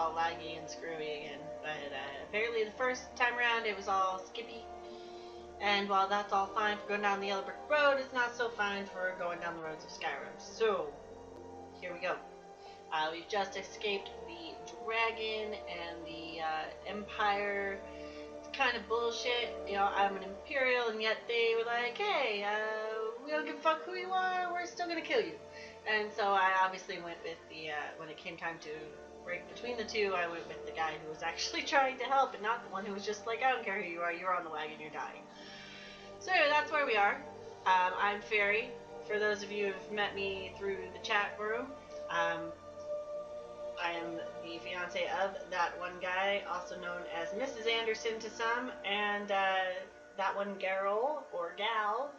all laggy and screwy again. But apparently the first time around it was all skippy. And while that's all fine for going down the yellow brick road, it's not so fine for going down the roads of Skyrim. So, here we go. We've just escaped the dragon and the Empire. It's kind of bullshit. You know, I'm an Imperial, and yet they were like, hey, we don't give a fuck who you are, we're still gonna kill you. And so I obviously went with the, when it came time to break between the two, I went with the guy who was actually trying to help, and not the one who was just like, I don't care who you are, you're on the wagon, you're dying. So anyway, that's where we are. I'm Faerie. For those of you who have met me through the chat room, I am the fiance of that one guy, also known as Mrs. Anderson to some, and that one girl, or gal,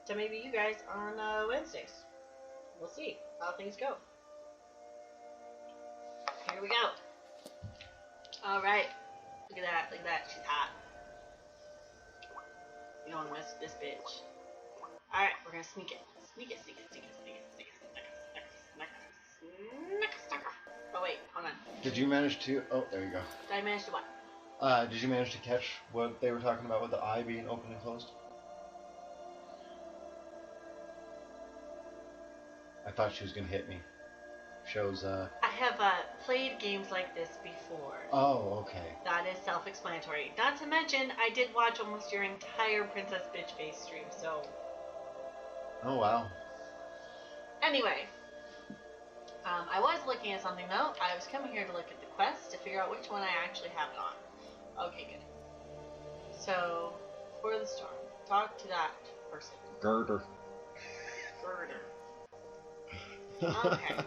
to maybe you guys on Wednesdays. We'll see how things go. Here we go. Alright. Look at that, look at that, she's hot. You don't want to mess with this bitch. Alright, we're gonna sneak it. Sneak it, sneak it, sneak it, sneak it, sneak it, sneak it. Oh wait, hold on. Did you manage to... Oh, there you go. Did I manage to what? Did you manage to catch what they were talking about with the eye being open and closed? I thought she was gonna hit me. Shows, I have played games like this before. Oh, okay. That is self-explanatory. Not to mention, I did watch almost your entire Princess Bitch Face stream, so... Oh, wow. Anyway. I was looking at something, though. I was coming here to look at the quest to figure out which one I actually have it on. Okay, good. So, for the storm, talk to that person. Girder. Girder. Okay.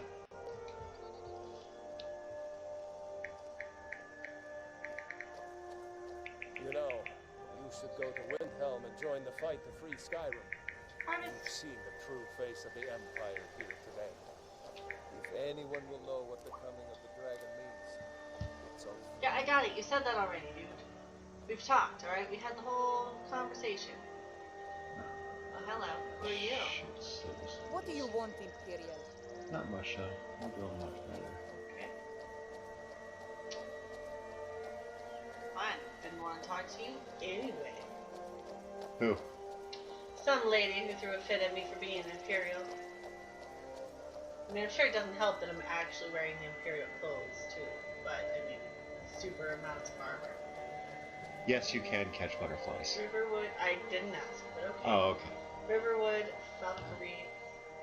You know, you should go to Windhelm and join the fight to free Skyrim. You've seen the true face of the Empire here today. If anyone will know what the coming of the dragon means, it's over. Yeah, I got it. You said that already, dude. We've talked, alright? We had the whole conversation. Oh, hello. Who are you? What do you want, Imperial? Not much, I'm doing much better. Okay. Fine. Didn't want to talk to you anyway. Who? Some lady who threw a fit at me for being an Imperial. I mean, I'm sure it doesn't help that I'm actually wearing the Imperial clothes, too. But, I mean, super amounts of armor. Yes, you can catch butterflies. Riverwood, I didn't ask, but okay. Oh, okay. Riverwood, Valkyrie,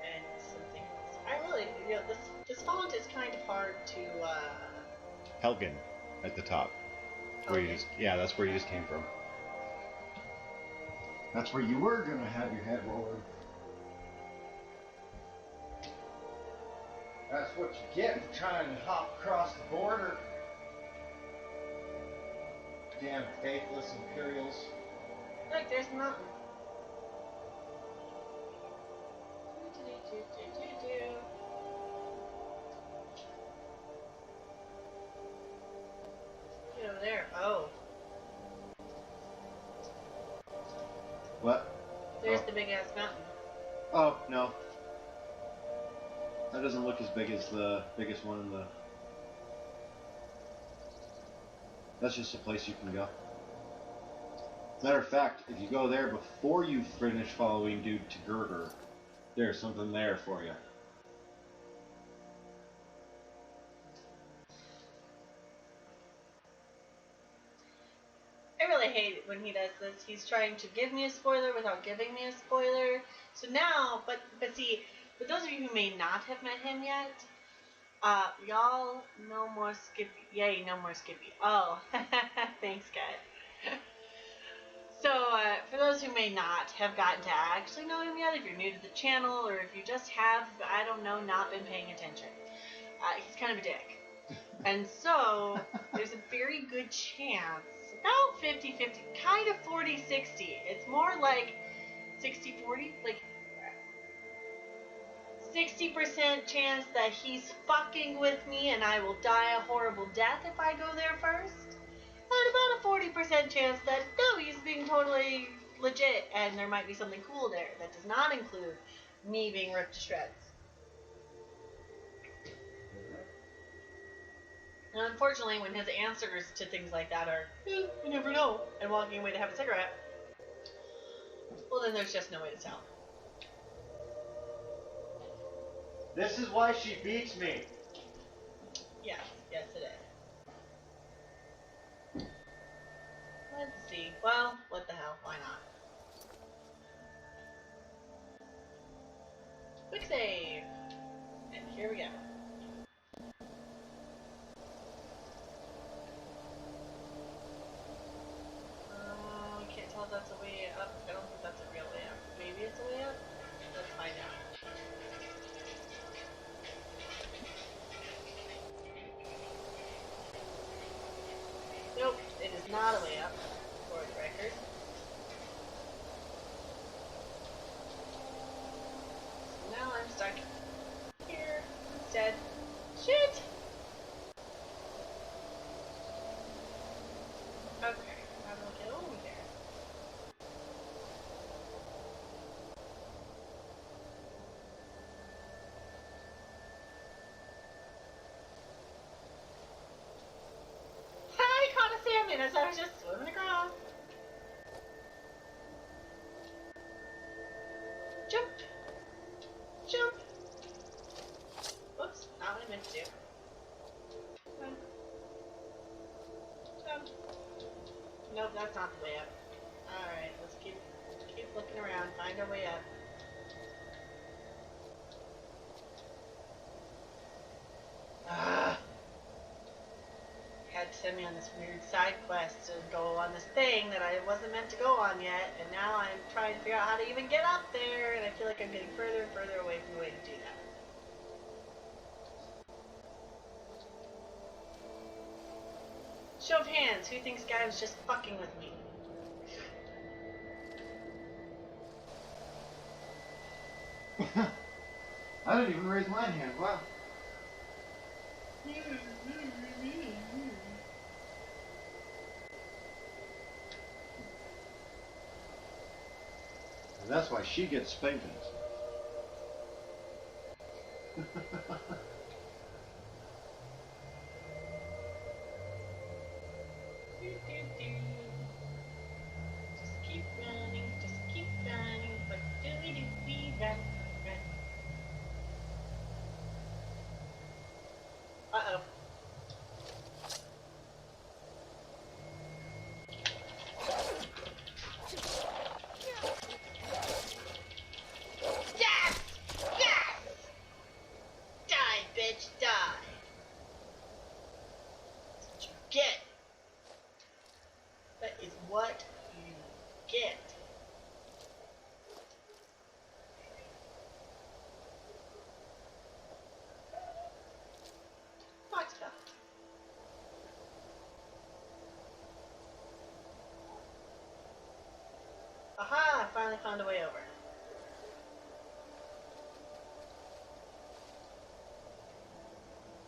and something else. I really, you know, this font is kind of hard to, Helgen, at the top. Where you just, yeah, that's where you just came from. That's where you were gonna have your head rolling. That's what you get for trying to hop across the border. Damn faithless Imperials. Look, there's a mountain. Get over there. Oh. What? There's the big ass mountain. Oh, no. That doesn't look as big as the biggest one in the... That's just a place you can go. Matter of fact, if you go there before you finish following Dude to Girder, there's something there for you. I really hate it when he does this. He's trying to give me a spoiler without giving me a spoiler. So now, but see, for those of you who may not have met him yet, y'all, no more Skippy. Yay, no more Skippy. Oh, thanks, guys. So, for those who may not have gotten to actually know him yet, if you're new to the channel, or if you just have, I don't know, not been paying attention, he's kind of a dick. And so, there's a very good chance, about 50-50, kind of 40-60. It's more like 60-40, like 60% chance that he's fucking with me and I will die a horrible death if I go there first. And about a 40% chance that, no, he's being totally legit and there might be something cool there. That does not include me being ripped to shreds. And unfortunately, when his answers to things like that are, you never know, and walking away to have a cigarette, well, then there's just no way to tell. This is why she beats me. Yes, yes it is. Let's see. Well, what the hell? Why not? Quick save! And here we go. I can't tell if that's a way up. I don't think that's a real way up. Maybe it's a way up? Let's find out. Nope, it is not a way up, for the record. So now I'm stuck here instead. Shit! Okay, how do I get over there? I caught a salmon as I was just swimming across. Jump! Jump! Whoops, not what I meant to do. Come on. Jump. Nope, that's not the way up. Alright, let's keep looking around, find our way up. Ah! Had to send me on this weird side quest to go on this thing that I wasn't meant to go on yet, and now I'm trying to figure out how to even get up there, and I feel like I'm getting further and further away from the way to do that. Show of hands, who thinks Guy was just fucking with me? I didn't even raise my hand. Wow. And that's why she gets spankings. Just keep running, but do we run, run. Uh-oh. Yes! Yes! Die, bitch, die! That's what you get. That is what you get. Foxtail. Aha! I finally found a way over.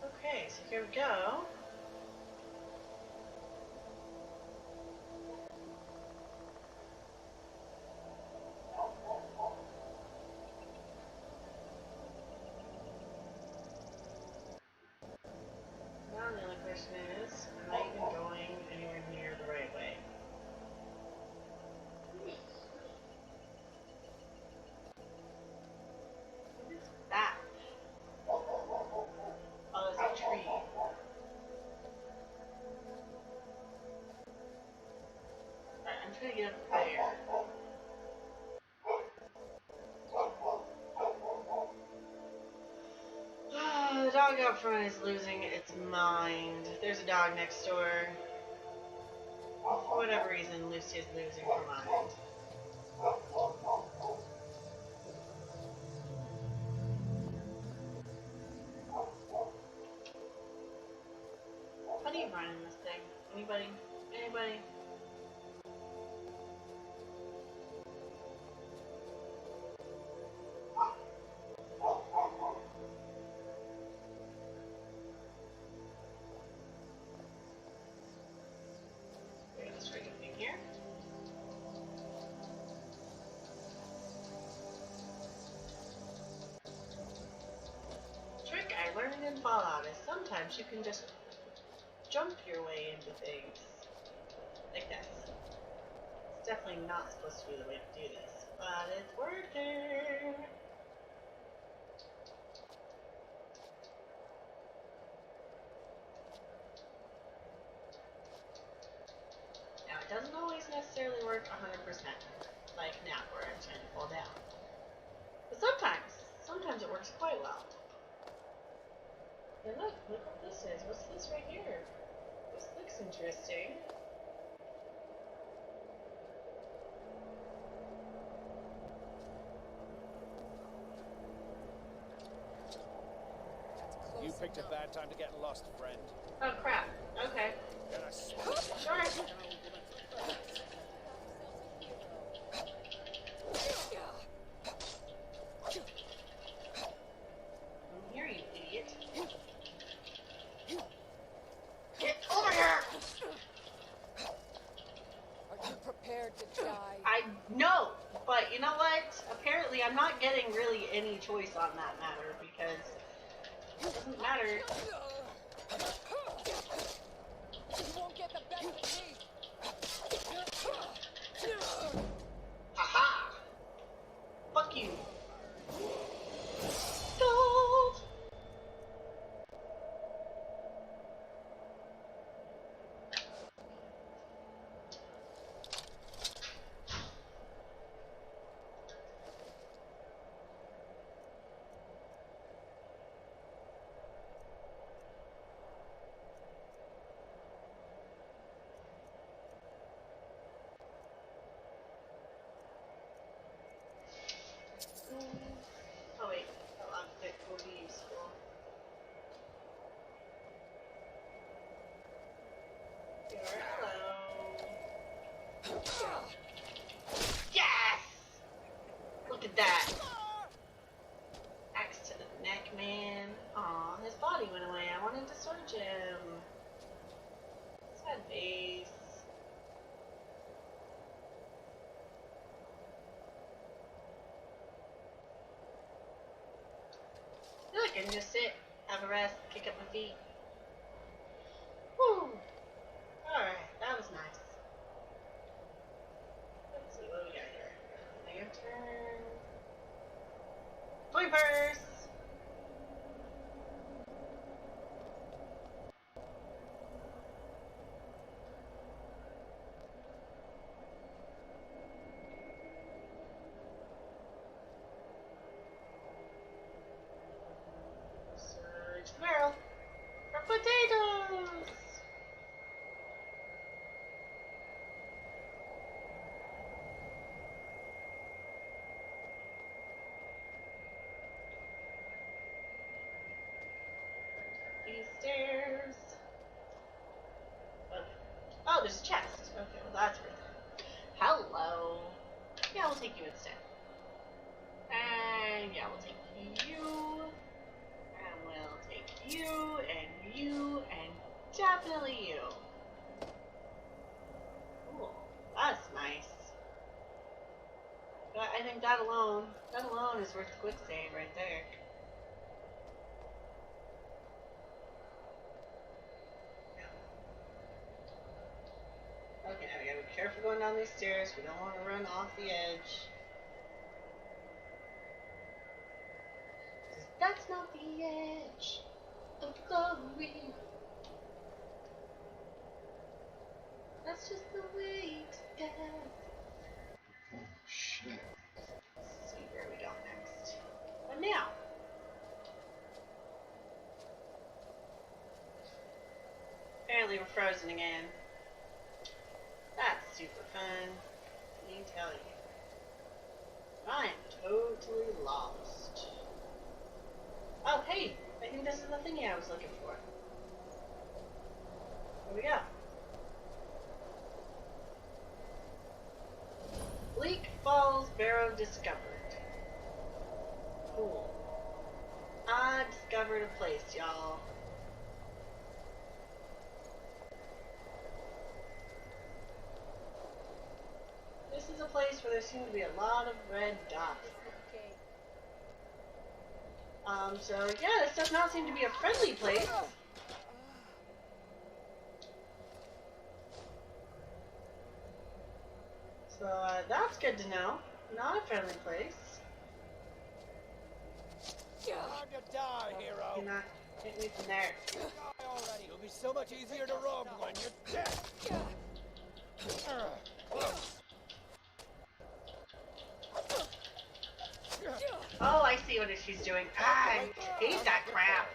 Okay, so here we go. Now the only question is, am I even going anywhere near the right way? What is that? Oh, it's a tree. Alright, I'm trying to get up there. The dog out front is losing its mind. There's a dog next door. For whatever reason, Lucy is losing her mind. How do you run in this thing? Anybody? Anybody? There's this right thing here. Trick I learned in Fallout is sometimes you can just jump your way into things. Like this. It's definitely not supposed to be the way to do this, but it's working. Now, it doesn't always necessarily work 100%, like now where I'm trying to fall down. But sometimes it works quite well. And look what this is. What's this right here? This looks interesting. You picked a bad time to get lost, friend. Oh crap. Okay. Sure. I'm here, you idiot. Get over here! Are you prepared to die? I know, but you know what? Apparently I'm not getting really any choice on that matter because it doesn't matter. You won't get the best of me. Aha! Fuck you. Gold! Oh wait, I'll pick will be useful. Hello. Yes! Look at that. Axe to the neck, man. Aw, his body went away. I wanted to search him. Sad face. I can just sit, have a rest, kick up my feet. Whew. Alright, that was nice. Let's see what we got here. Lantern. Toy purse! Squirrel for potatoes. These stairs. Okay. Oh, there's a chest. Okay, well that's worth it. Hello. Yeah, we'll take you instead. And yeah, we'll take you. And we'll take you, and definitely you. Cool. That's nice. But I think that alone is worth the quick save right there. Okay, now we gotta be careful going down these stairs. We don't want to run off the edge. That's not the edge of glory. That's just the way to death. Oh, shit. Let's see where we go next. But now. Apparently we're frozen again. That's super fun. Let me tell you. I'm totally lost. Oh, hey! I think this is the thingy I was looking for. Here we go. Bleak Falls Barrow discovered. Cool. I discovered a place, y'all. This is a place where there seem to be a lot of red dots. So yeah, this does not seem to be a friendly place. That's good to know. Not a friendly place. Time to die, hero. Do not hit me from there. Die already. It'll be so much easier to rob when you're dead. Oh, I see what she's doing. Ah, I hate that crap.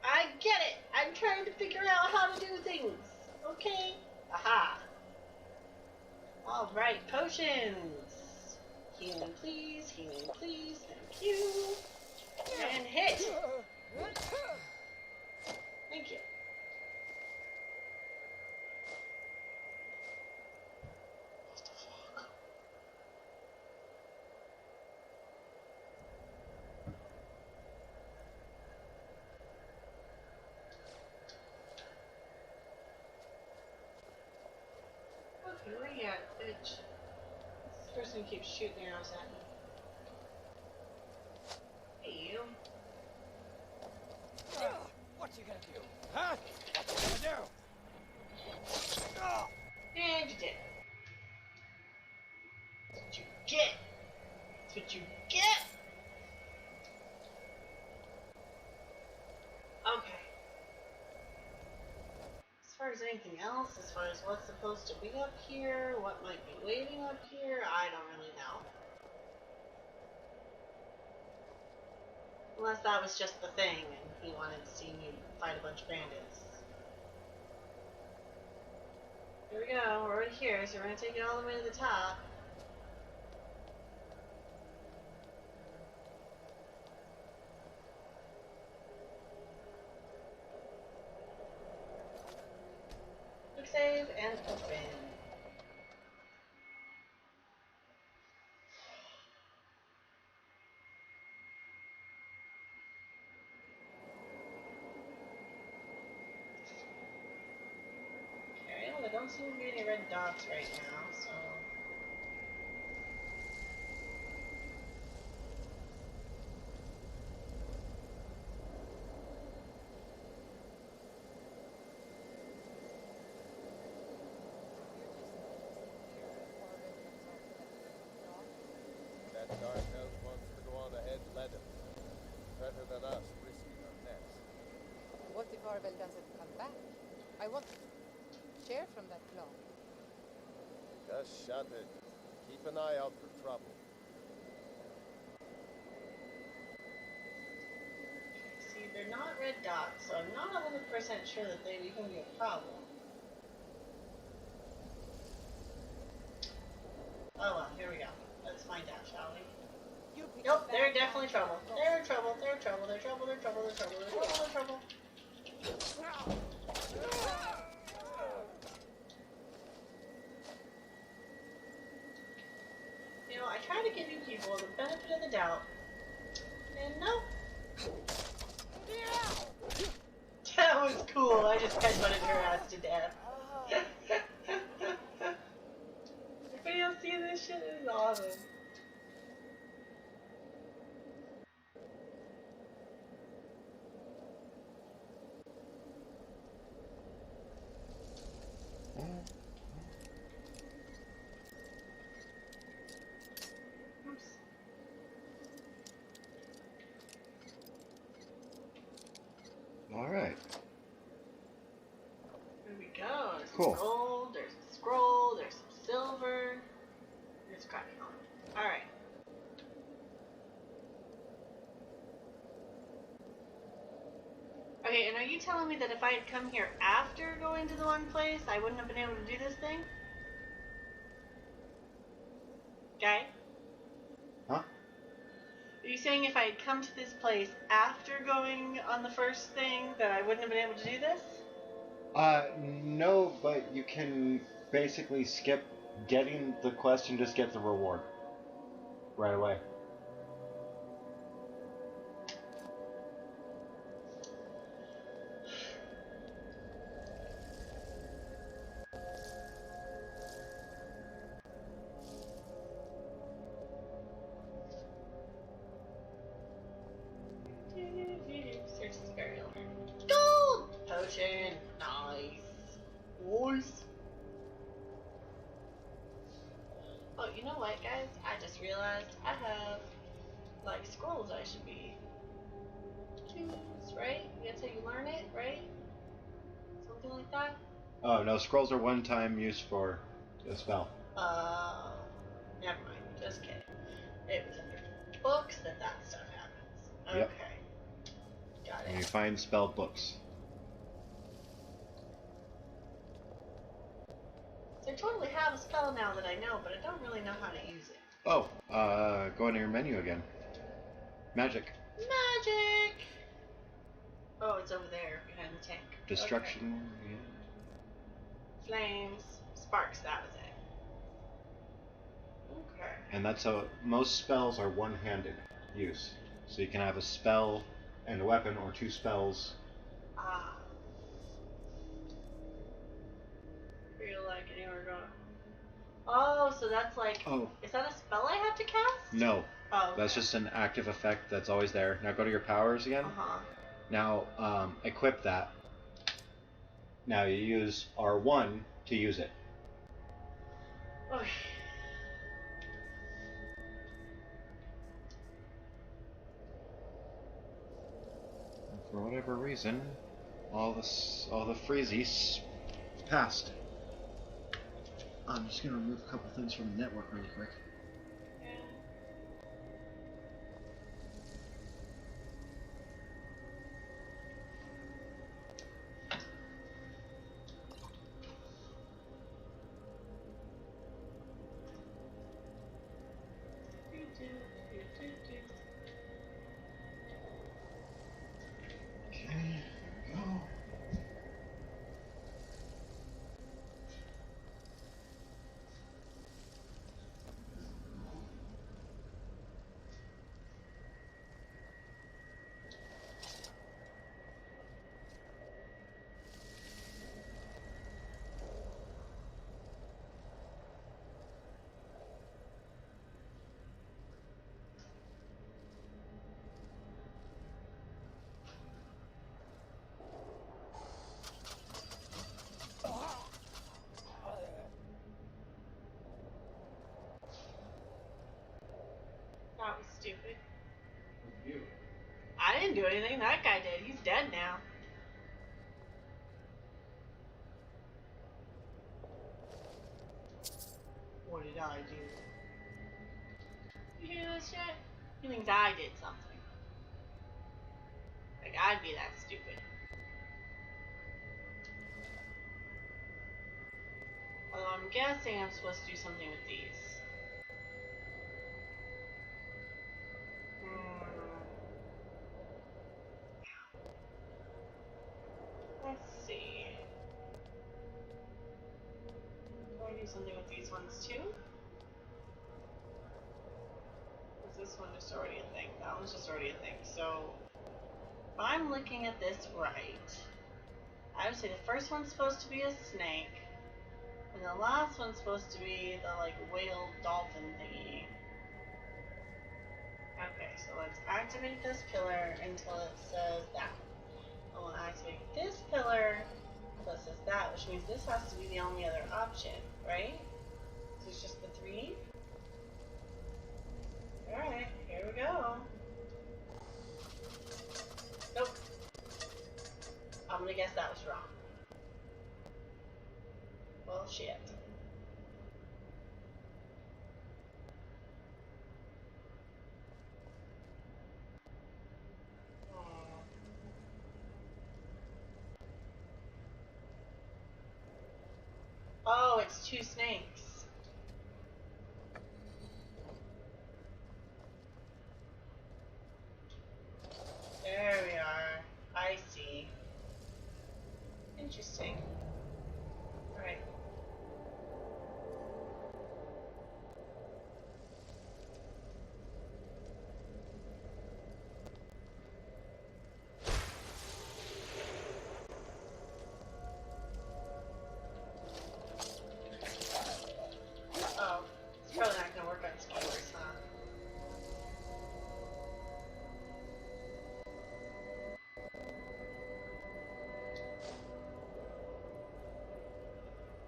I get it. I'm trying to figure out how to do things. Okay. Aha. Alright, potions. Healing please, thank you. And hit. Thank you. Okay, where you at, bitch? This person keeps shooting arrows at me. Hey, you. What you gonna do? Huh? What you gonna do? And you did. That's what you get. That's what you get. Okay. As far as anything else, as far as what's supposed to be up here, what might be waiting up here, I don't really know. Unless that was just the thing and he wanted to see me fight a bunch of bandits. Here we go, we're already here, so we're gonna take it all the way to the top. Quick save and open. Okay, well, there don't seem to be any red dots right now, so. That dark elf wants to go on ahead, let him. Better than us risking our necks. What if Arvel doesn't come back? I want to share from that claw. Just shut it. Keep an eye out for trouble. See, they're not red dots, so I'm not 100% sure that they'd even be a problem. Oh well, here we go. Let's find out, shall we? Nope, they're definitely trouble. They're trouble, they're trouble, they're trouble, they're trouble, they're trouble, they're trouble, they're trouble. You know, I try to give you people the benefit of the doubt. And nope. That was cool. I just headbutted her ass to death. Anybody else see this shit? This is awesome. Oops. All right. There we go. There's some Cool. gold, there's a scroll, there's some silver. There's cracking on. Alright. Okay, and are you telling me that if I had come here after going to the one place, I wouldn't have been able to do this thing? Guy? Huh? Are you saying if I had come to this place after going on the first thing, that I wouldn't have been able to do this? No, but you can basically skip getting the quest and just get the reward right away. Search this burial. Gold! Potion! Nice. Nice. guys, I just realized I have like scrolls I should be use, right? That's how you learn it, right? Something like that? Oh, no, scrolls are one-time use for a spell. Never mind. Just kidding. It was under books that stuff happens. Yep. Okay. Got When you it. find spell books. So I totally have a spell now that I know, but I don't really know how to use it. Oh, go into your menu again. Magic. Magic! Oh, it's over there, behind the tank. Destruction. Okay. Flames. Sparks, that was it. Okay. And that's how most spells are one-handed use. So you can have a spell and a weapon, or two spells. Ah. Feel like anywhere going. Oh, so that's like. Oh. Is that a spell I have to cast? No. Oh. Okay. That's just an active effect that's always there. Now go to your powers again. Uh-huh. Now, equip that. Now you use R1 to use it. Okay. For whatever reason, all the freezies passed. I'm just gonna remove a couple things from the network really quick. Okay, there we go. That was stupid. You. I didn't do anything. That guy did. He's dead now. What did I do? You hear this shit? He thinks I did something. Like I'd be that stupid. Although I'm guessing I'm supposed to do something with these. Let's see. Can I do something with these ones too? Is this one just already a thing? That one's just already a thing. So, if I'm looking at this right, I would say the first one's supposed to be a snake, and the last one's supposed to be the like whale dolphin thingy. Okay, so let's activate this pillar until it says that. I want to activate this pillar until it says that, which means this has to be the only other option, right? So it's just the three? Alright, here we go. Nope. I'm gonna guess that was wrong. Well, shit. Oh, it's two snakes. There we are. I see. Interesting. Alright. Oh, it's probably not gonna work on skewers, huh?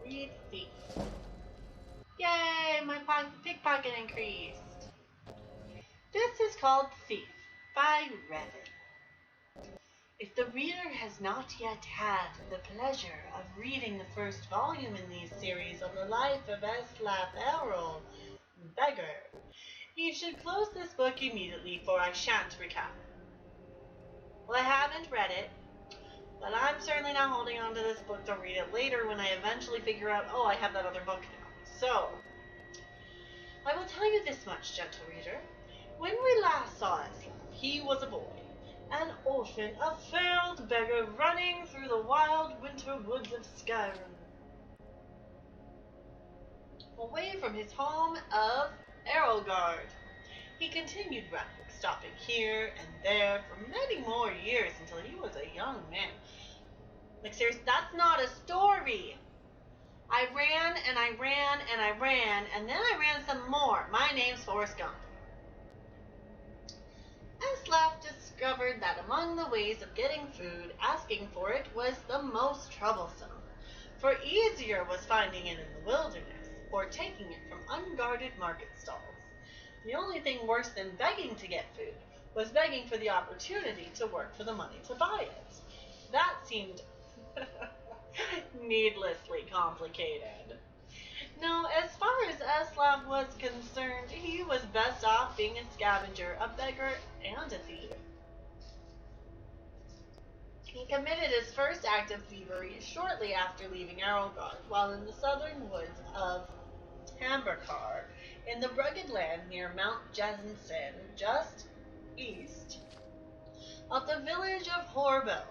Read thief. Yay! My pickpocket pocket increased. This is called Thief by Revan. If the reader has not yet had the pleasure of reading the first volume in these series on the life of Eslaf Errol, Beggar, you should close this book immediately, for I shan't recap. Well, I haven't read it, but I'm certainly not holding on to this book to read it later when I eventually figure out, oh, I have that other book now. So, I will tell you this much, gentle reader. When we last saw Eslaf, he was a boy, an orphan, a failed beggar running through the wild winter woods of Skyrim, away from his home of Errolgard. He continued running, stopping here and there for many more years until he was a young man. Like, seriously, that's not a story. I ran and I ran and I ran, and then I ran some more. My name's Forrest Gump. Eslaf discovered that among the ways of getting food, asking for it was the most troublesome. For easier was finding it in the wilderness, or taking it from unguarded market stalls. The only thing worse than begging to get food was begging for the opportunity to work for the money to buy it. That seemed needlessly complicated. No, as far as Eslaf was concerned, he was best off being a scavenger, a beggar, and a thief. He committed his first act of thievery shortly after leaving Errolgard, while in the southern woods of Hamburkar, in the rugged land near Mount Jazinsen, just east of the village of Horbeld.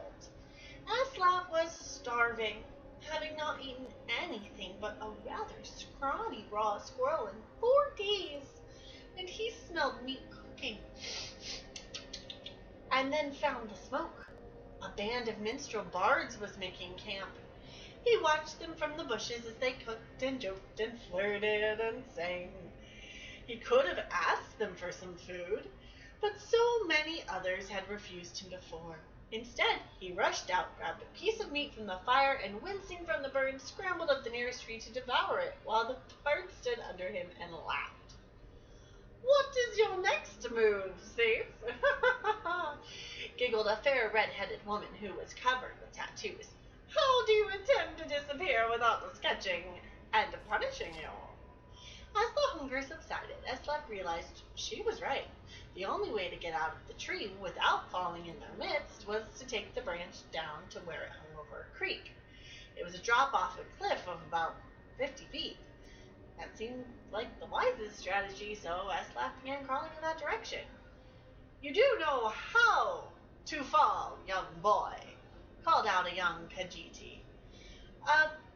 Eslaf was starving, having not eaten anything but a rather scrawny raw squirrel in 4 days, and he smelled meat cooking, and then found the smoke. A band of minstrel bards was making camp. He watched them from the bushes as they cooked and joked and flirted and sang. He could have asked them for some food, but so many others had refused him before. Instead, he rushed out, grabbed a piece of meat from the fire, and wincing from the burn, scrambled up the nearest tree to devour it, while the bards stood under him and laughed. "What is your next move, thief?" giggled a fair red-headed woman who was covered with tattoos. "How do you intend to disappear without us catching and punishing you?" As the hunger subsided, Eslaf realized she was right. The only way to get out of the tree without falling in their midst was to take the branch down to where it hung over a creek. It was a drop off a cliff of about 50 feet. That seemed like the wisest strategy, so Eslaf began crawling in that direction. "You do know how to fall, young boy," called out a young Khajiit,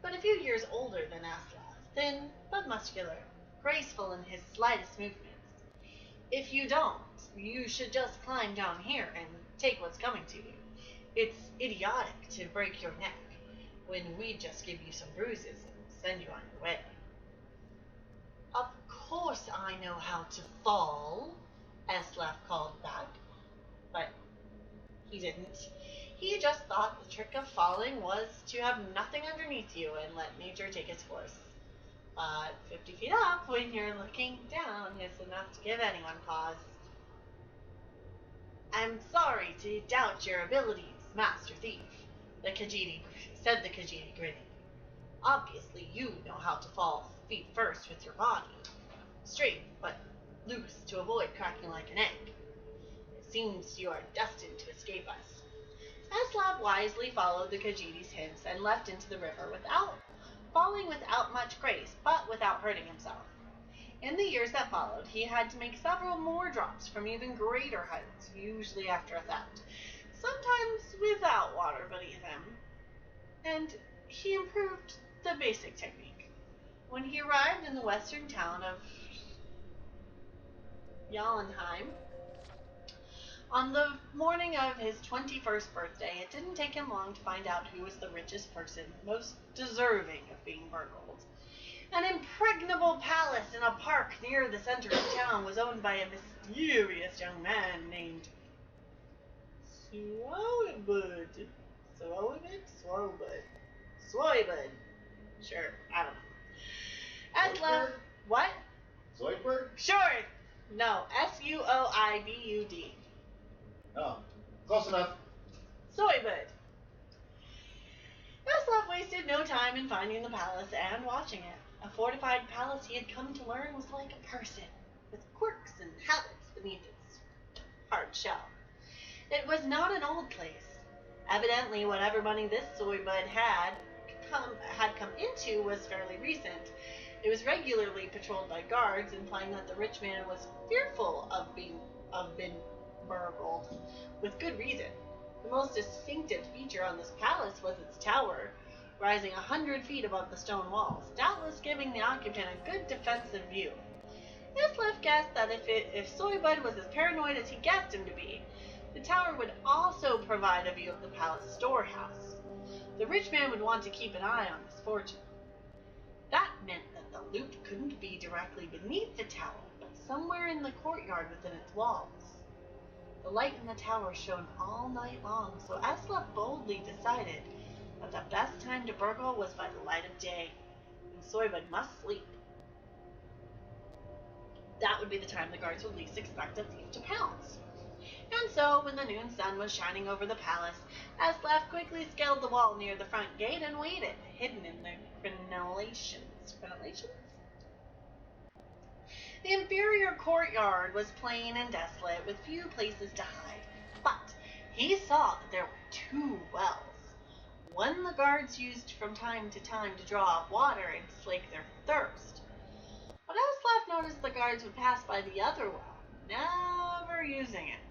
but a few years older than Eslaf, thin but muscular, graceful in his slightest movements. "If you don't, you should just climb down here and take what's coming to you. It's idiotic to break your neck when we just give you some bruises and send you on your way." "Of course I know how to fall," Eslaf called back, but he didn't. He just thought the trick of falling was to have nothing underneath you and let nature take its course. But 50 feet up, when you're looking down, is enough to give anyone pause. "I'm sorry to doubt your abilities, Master Thief," said the Khajiit, grinning. "Obviously you know how to fall feet first with your body, straight but loose to avoid cracking like an egg. It seems you are destined to escape us." Eslaf wisely followed the Khajiit's hints and leapt into the river, falling without much grace, but without hurting himself. In the years that followed, he had to make several more drops from even greater heights, usually after a theft, sometimes without water beneath him, and he improved the basic technique. When he arrived in the western town of Jallenheim, on the morning of his 21st birthday, it didn't take him long to find out who was the richest person, most deserving of being burgled. An impregnable palace in a park near the center of town was owned by a mysterious young man named Swoibud. Sure, I don't know. Eslaf, what? Zoidberg? Sure. No, Suoibud. Oh, close enough. Zoidberg. Vaslav wasted no time in finding the palace and watching it. A fortified palace he had come to learn was like a person, with quirks and habits beneath its hard shell. It was not an old place. Evidently, whatever money this Zoidberg had come into was fairly recent. It was regularly patrolled by guards, implying that the rich man was fearful of being burgled, with good reason. The most distinctive feature on this palace was its tower, rising 100 feet above the stone walls, doubtless giving the occupant a good defensive view. Islif guessed that if Zoidberg was as paranoid as he guessed him to be, the tower would also provide a view of the palace storehouse. The rich man would want to keep an eye on his fortune. That meant that the loot couldn't be directly beneath the tower, but somewhere in the courtyard within its walls. The light in the tower shone all night long, so Islif boldly decided that the best time to burgle was by the light of day, and Zoidberg must sleep. That would be the time the guards would least expect a thief to pounce. And so, when the noon sun was shining over the palace, Islif quickly scaled the wall near the front gate and waited, hidden in the crenellations. The inferior courtyard was plain and desolate, with few places to hide. But he saw that there were two wells. One the guards used from time to time to draw up water and slake their thirst. But Islif noticed the guards would pass by the other well, never using it.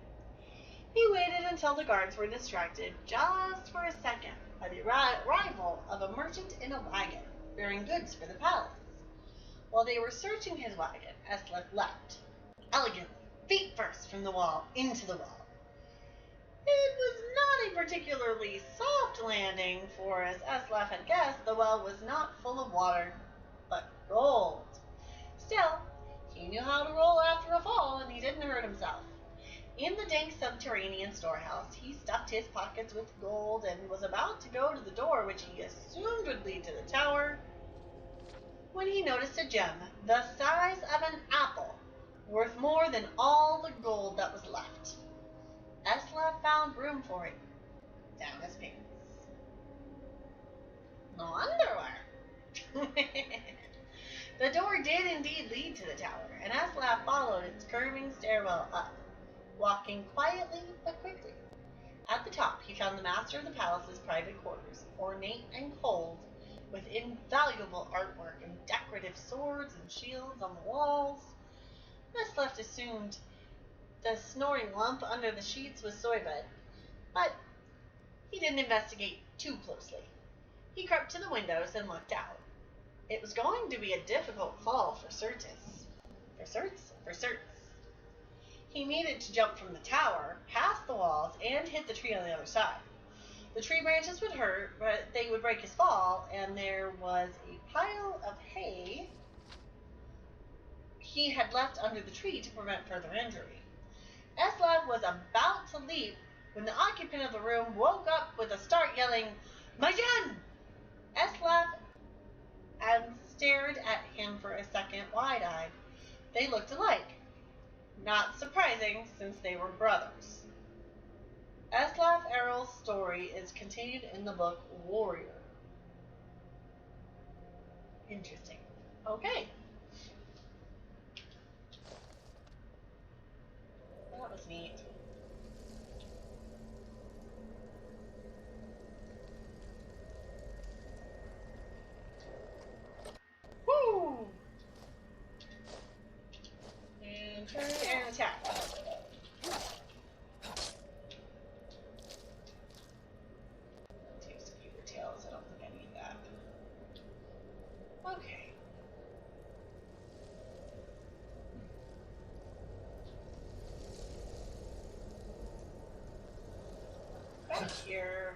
He waited until the guards were distracted, just for a second, by the arrival of a merchant in a wagon, bearing goods for the palace. While they were searching his wagon, Islif leapt, elegantly, feet first, from the wall into the well. It was not a particularly soft landing, for as Islif had guessed, the well was not full of water, but gold. Still, he knew how to roll after a fall, and he didn't hurt himself. In the dank subterranean storehouse, he stuffed his pockets with gold and was about to go to the door which he assumed would lead to the tower, when he noticed a gem the size of an apple, worth more than all the gold that was left. Islif found room for it down his pants. No underwear. The door did indeed lead to the tower, and Islif followed its curving stairwell up, walking quietly but quickly. At the top, he found the master of the palace's private quarters, ornate and cold, with invaluable artwork and decorative swords and shields on the walls. Islif assumed the snoring lump under the sheets was Zoidberg, but he didn't investigate too closely. He crept to the windows and looked out. It was going to be a difficult fall for certes. He needed to jump from the tower, past the walls, and hit the tree on the other side. The tree branches would hurt, but they would break his fall, and there was a pile of hay he had left under the tree to prevent further injury. Islif was about to leap when the occupant of the room woke up with a start, yelling, "My gun!" Islif and stared at him for a second, wide-eyed. They looked alike. Not surprising, since they were brothers. Islif Errol's story is continued in the book Warrior. Interesting. Okay. That was neat. Woo! And turn and attack. Takes a few tails. I don't think I need that. Okay. Back here.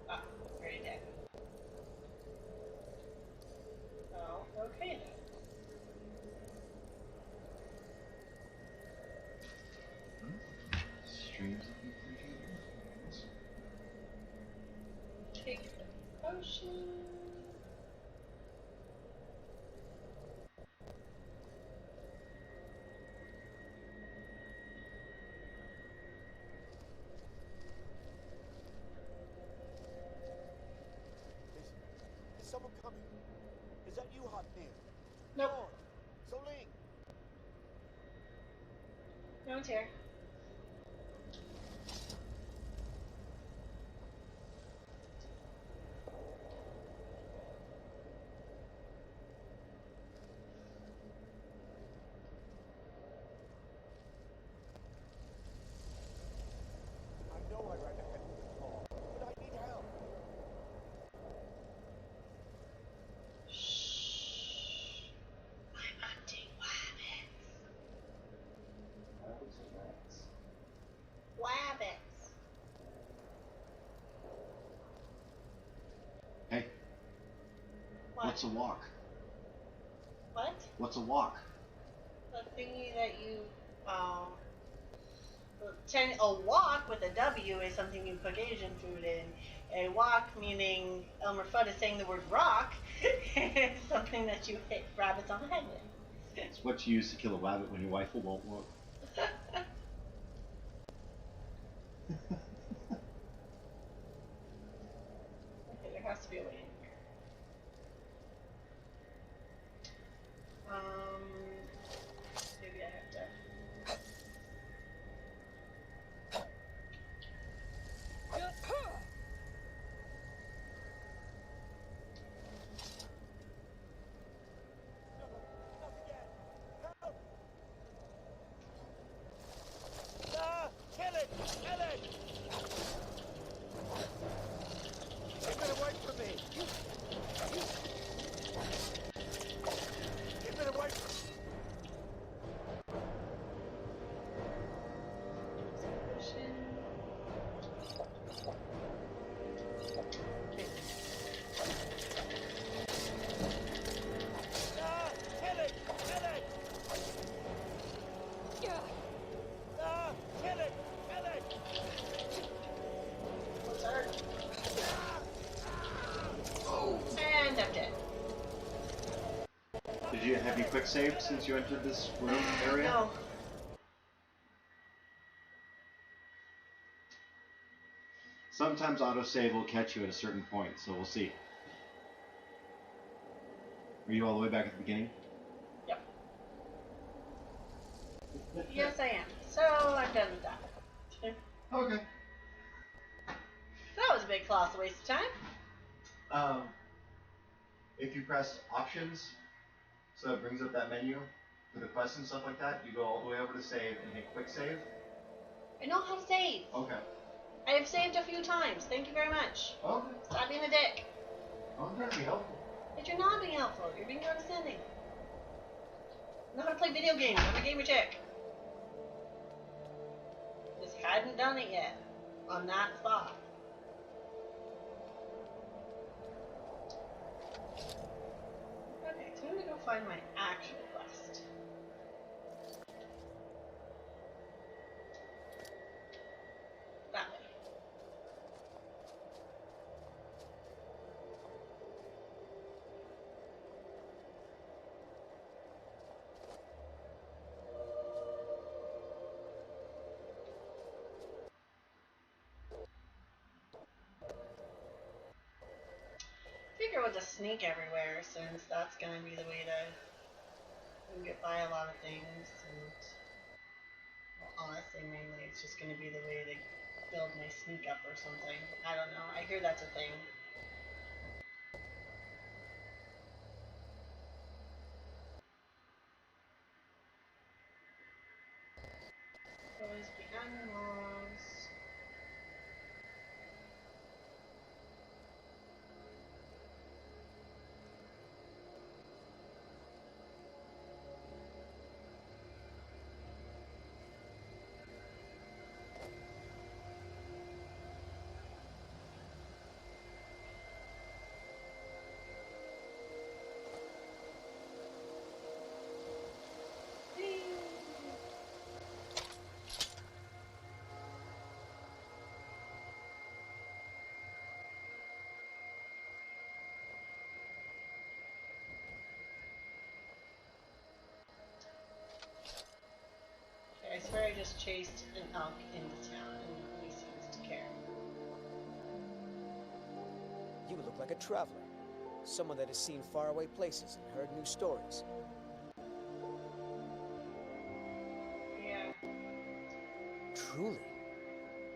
Ah, very dead. Oh, okay then. Strange looking creature. Is that you, Hotnir? Nope. Soling. No one's here. I know I ran ahead with the call, but I need help. Shh. I'm hunting rabbits. Rabbits or rats? Rabbits. Hey, What? what's a walk? What? What's a walk? The thingy that you, a wok with a W is something you cook Asian food in. A wok, meaning Elmer Fudd is saying the word rock, is something that you hit rabbits on the head with. It's what you use to kill a rabbit when your rifle won't work. Okay, there has to be a way in here. Maybe I have to. Not again. Help! Ah! Kill it! Kill it! Keep it away from me! Keep it away from me! Ah! Kill it! Kill it! Ah! Kill it! Kill it! What's hurt? And I'm dead. Have you quick saved since you entered this room area? No. Sometimes autosave will catch you at a certain point, so we'll see. Are you all the way back at the beginning? Yep. Yes, I am. So I'm done with that. Okay. That was a big colossal waste of time. If you press options, so it brings up that menu for the quests and stuff like that, you go all the way over to save and hit quick save. I know how to save. Okay. I have saved a few times. Thank you very much. Okay. Stop being a dick. I'm trying to be helpful. But you're not being helpful. You're being condescending. I know how to play video games. I'm a gamer chick. Just hadn't done it yet. On that spot. Okay, so I'm gonna go find my actual quest. That way. Figure we'll just sneak everywhere since that's gonna be the way to get by a lot of things, and well, honestly mainly it's just gonna be the way to build my sneak up or something. I don't know. I hear that's a thing. Always be animals. I swear I just chased an elk into town and nobody seems to care. You look like a traveler. Someone that has seen faraway places and heard new stories. Yeah. Truly.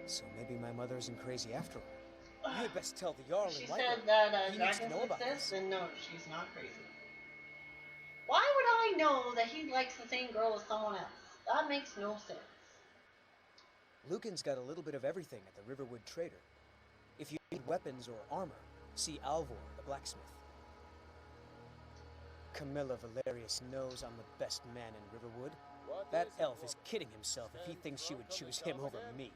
So maybe my mother isn't crazy after all. You had best tell the Jarl She in said Whiterun. that He needs to dragons know about exist, this. and no, she's not crazy. Why would I know that he likes the same girl as someone else? That makes no sense. Lucan's got a little bit of everything at the Riverwood Trader. If you need weapons or armor, see Alvor, the blacksmith. Camilla Valerius knows I'm the best man in Riverwood. That elf is kidding himself if he thinks she would choose him over me.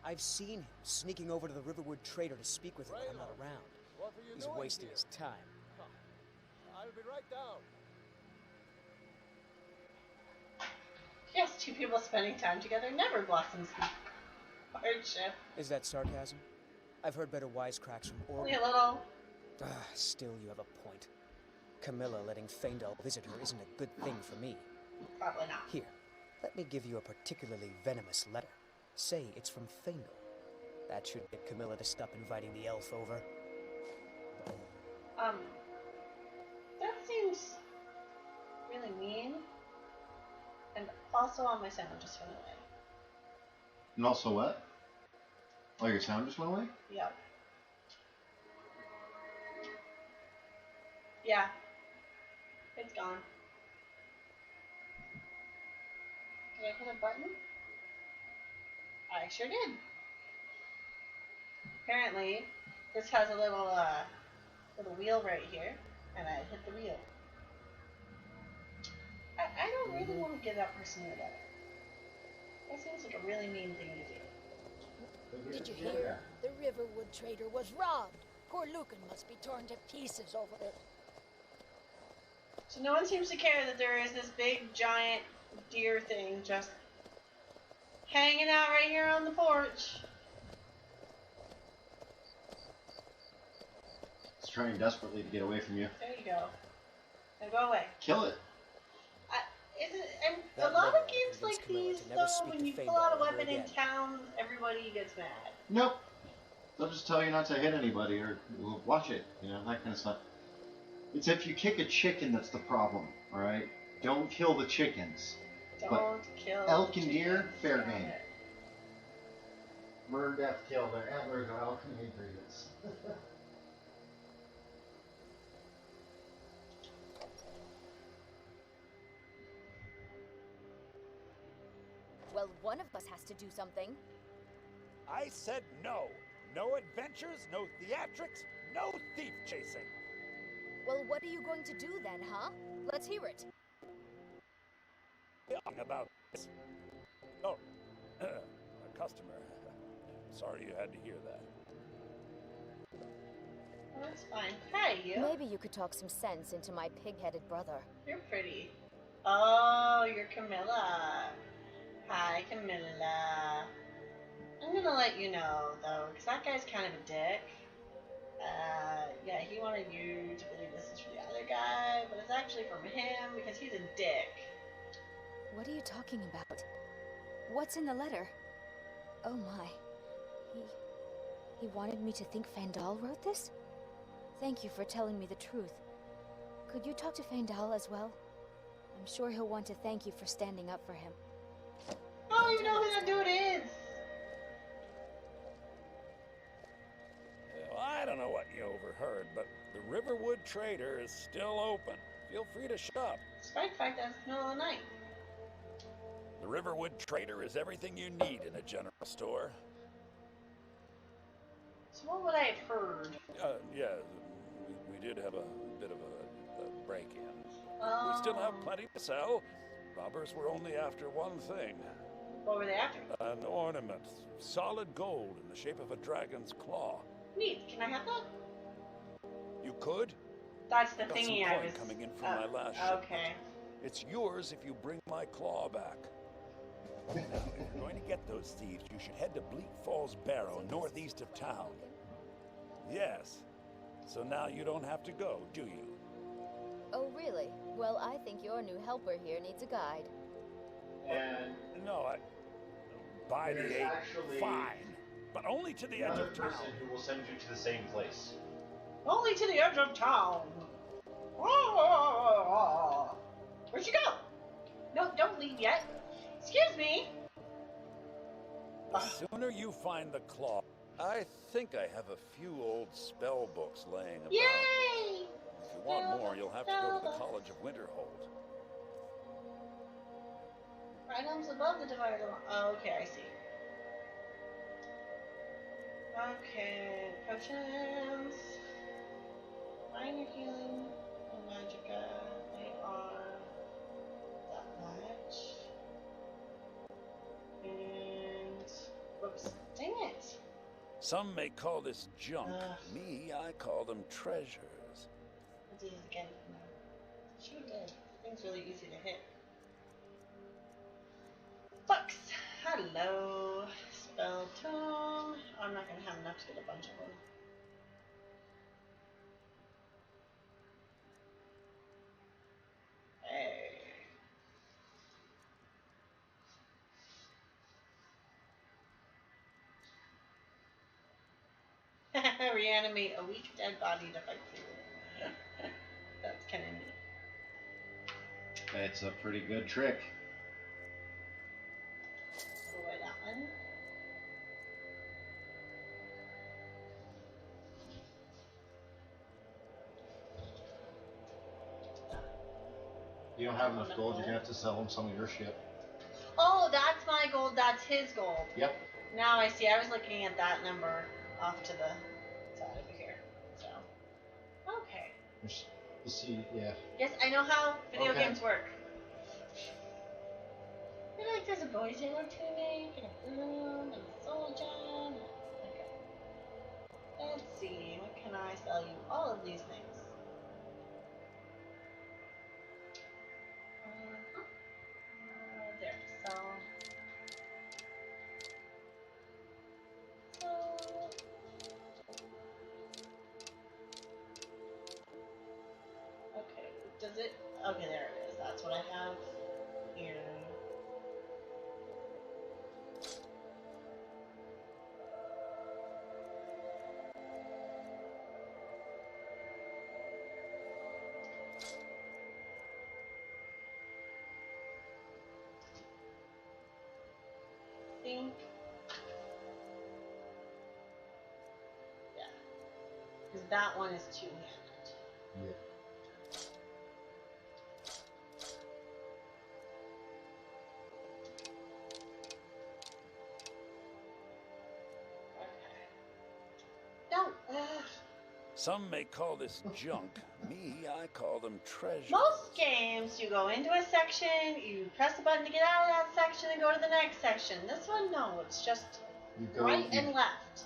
I've seen him sneaking over to the Riverwood Trader to speak with her when I'm not around. What are you He's doing wasting here? his time. I'll be right down. Yes, two people spending time together never blossoms in hardship. Is that sarcasm? I've heard better wisecracks from Only Orban. a little. Still, you have a point. Camilla letting Faendal visit her isn't a good thing for me. Probably not. Here, let me give you a particularly venomous letter. Say it's from Faendal. That should get Camilla to stop inviting the elf over. That seems really mean. And also on my sound just went away. And also what? Oh, your sound just went away? Yep. Yeah. It's gone. Did I hit a button? I sure did. Apparently, this has a little wheel right here, and I hit the wheel. I don't really want to give that person a letter. That seems like a really mean thing to do. Did you hear? The Riverwood Trader was robbed. Poor Lucan must be torn to pieces over it. So no one seems to care that there is this big, giant deer thing just hanging out right here on the porch. It's trying desperately to get away from you. There you go. Now go away. Kill it. And a That lot letter of games convinced like Camilla these, to never though, speak when to you Faendal pull out a ever weapon in again. town, everybody gets mad. Nope. They'll just tell you not to hit anybody or watch it, that kind of stuff. It's if you kick a chicken that's the problem, alright? Don't kill the chickens. Don't kill elk and deer, chickens. fair Got game. it. Murder, death, kill. Their antlers are alchemy ingredients. Well, one of us has to do something. I said no. No adventures, no theatrics, no thief chasing. Well, what are you going to do then, huh? Let's hear it. About this. Oh, a customer. Sorry you had to hear that. Well, that's fine. Hi, you. Maybe you could talk some sense into my pig-headed brother. You're pretty. Oh, you're Camilla. Hi, Camilla. I'm gonna let you know, though, because that guy's kind of a dick. Yeah, he wanted you to believe this is for the other guy, but it's actually from him because he's a dick. What are you talking about? What's in the letter? Oh my. He wanted me to think Faendal wrote this? Thank you for telling me the truth. Could you talk to Faendal as well? I'm sure he'll want to thank you for standing up for him. I don't even know who that dude is. Well, I don't know what you overheard, but the Riverwood Trader is still open. Feel free to shop. Despite the fact that it's the middle of the night. The Riverwood Trader is everything you need in a general store. So what would I have heard? Yeah, we did have a bit of a break-in. Oh. We still have plenty to sell. Robbers were only after one thing. What were they after? An ornament. Solid gold in the shape of a dragon's claw. Neat. Can I have that? You could? That's the Got thingy some I coin was... coming in from my last shipment. Okay. It's yours if you bring my claw back. Now, if you're going to get those thieves, you should head to Bleak Falls Barrow, northeast of town. Yes. So now you don't have to go, do you? Oh, really? Well, I think your new helper here needs a guide. And No, by the There's eight, actually fine. But only to the edge another of town. person who will send you to the same place. Only to the edge of town. Oh, where'd you go? No, don't leave yet. Excuse me. The sooner you find the claw. I think I have a few old spell books laying about. Yay! If you want more, you'll have to go to the College of Winterhold. Items above the divider. Oh, okay, I see. Okay, potions. Minor healing and magicka. They are that much. And whoops, dang it. Some may call this junk. Me, I call them treasures. I'll do this again. Shoot it. Thing's really easy to hit. Books. Hello. Spell tome. I'm not gonna have enough to get a bunch of them. Hey. Reanimate a weak dead body to fight through. That's kind of neat. It's a pretty good trick. Throw away that one. You don't have enough gold, you're gonna have to sell him some of your shit. Oh, that's my gold, that's his gold. Yep. Now I see. I was looking at that number off to the side over here. So, okay. You see, yeah. Yes, I know how video games work. I feel like there's a boy sailor tunic, and a broom, and a soul gem. Okay. Let's see. What can I sell you? All of these things. There. So. Okay, does it? Okay, there it is. That's what I have here. Think. Yeah. Because that one is two-handed. Yeah. Some may call this junk. Me, I call them treasures. Most games, you go into a section, you press a button to get out of that section and go to the next section. This one, no, it's just right and left.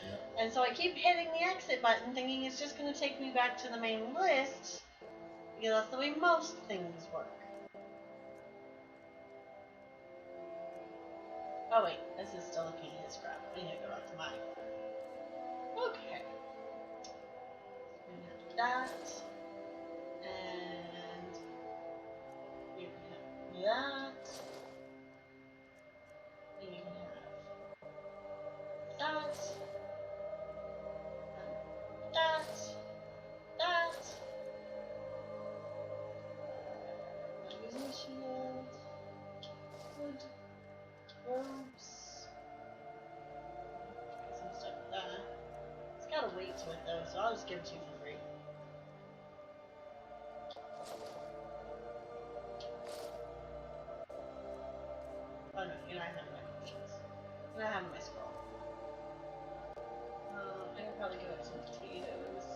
Yeah. And so I keep hitting the exit button thinking it's just going to take me back to the main list, because that's the way most things work. Oh wait, this is still looking at his crap. I need to go back to mine. Okay. That, and you can have that, and you can have that, and that, that. Not using a shield. Good. Robes. Some stuff like that. It's got a weight to it though, so I'll just give it to you for free. Oh no, you're not having my potions. You're not having my scroll. I can probably give it some potatoes.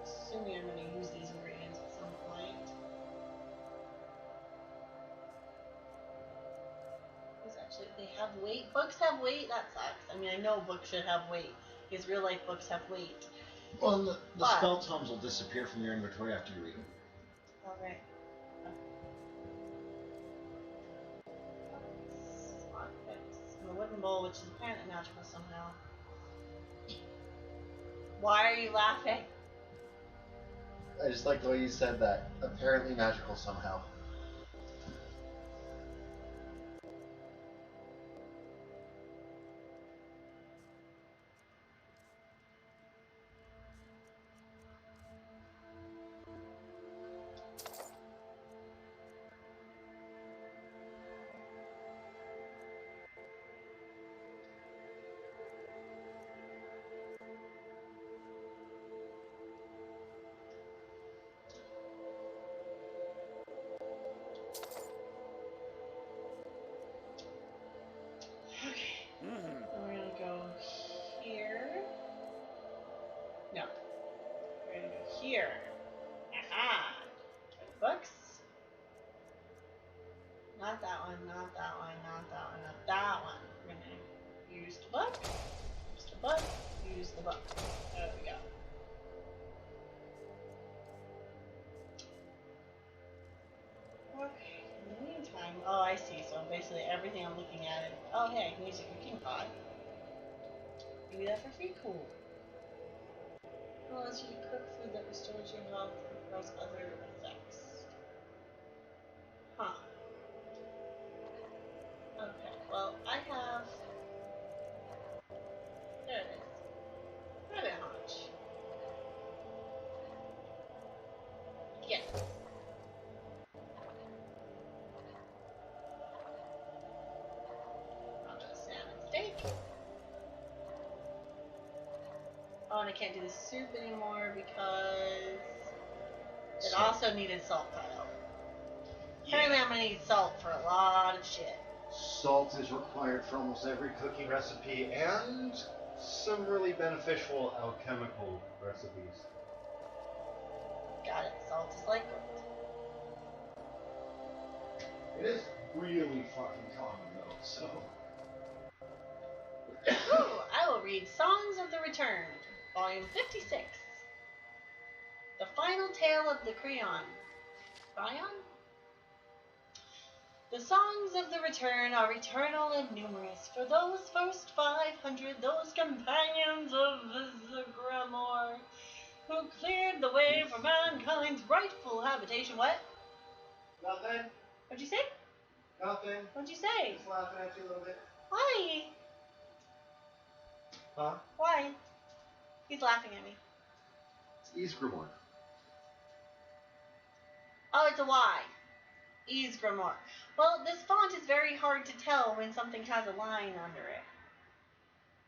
Assuming I'm going to use these ingredients at some point. These actually, they have weight. Books have weight? That sucks. I mean, I know books should have weight, because real life books have weight. Well, the spell tomes will disappear from your inventory after you read them. Alright. A wooden bowl, which is apparently magical somehow. Why are you laughing? I just like the way you said that. Apparently magical somehow. here. Aha! Books? Not that one, not that one, not that one, not that one. We're gonna use the book, use the book, use the book. There we go. Okay, in the meantime, oh, I see. So basically everything I'm looking at it. Oh, hey, music cooking pot. Maybe that's for free. Cool. Allows you to cook food that restores your health and causes other effects. Huh. Okay, well, I have. There it is. Rabbit haunch. Yes. I'll do a salmon steak. Oh, and I can't do the soup anymore because it also needed salt tile. Apparently I'm gonna need salt for a lot of shit. Salt is required for almost every cooking recipe and some really beneficial alchemical recipes. Got it. Salt is like gold. It is really fucking common though, so. Ooh, I will read Songs of the Return, Volume 56. The Final Tale of the Creon. Creon? The songs of the return are eternal and numerous. For those first 500, those companions of Itsmethatoneguy, who cleared the way for mankind's rightful habitation. What? Nothing. What'd you say? Nothing. What'd you say? Just laughing at you a little bit. Why? Huh? Why? He's laughing at me. Ysgramor. Oh, it's a Y. Ysgramor. Well, this font is very hard to tell when something has a line under it.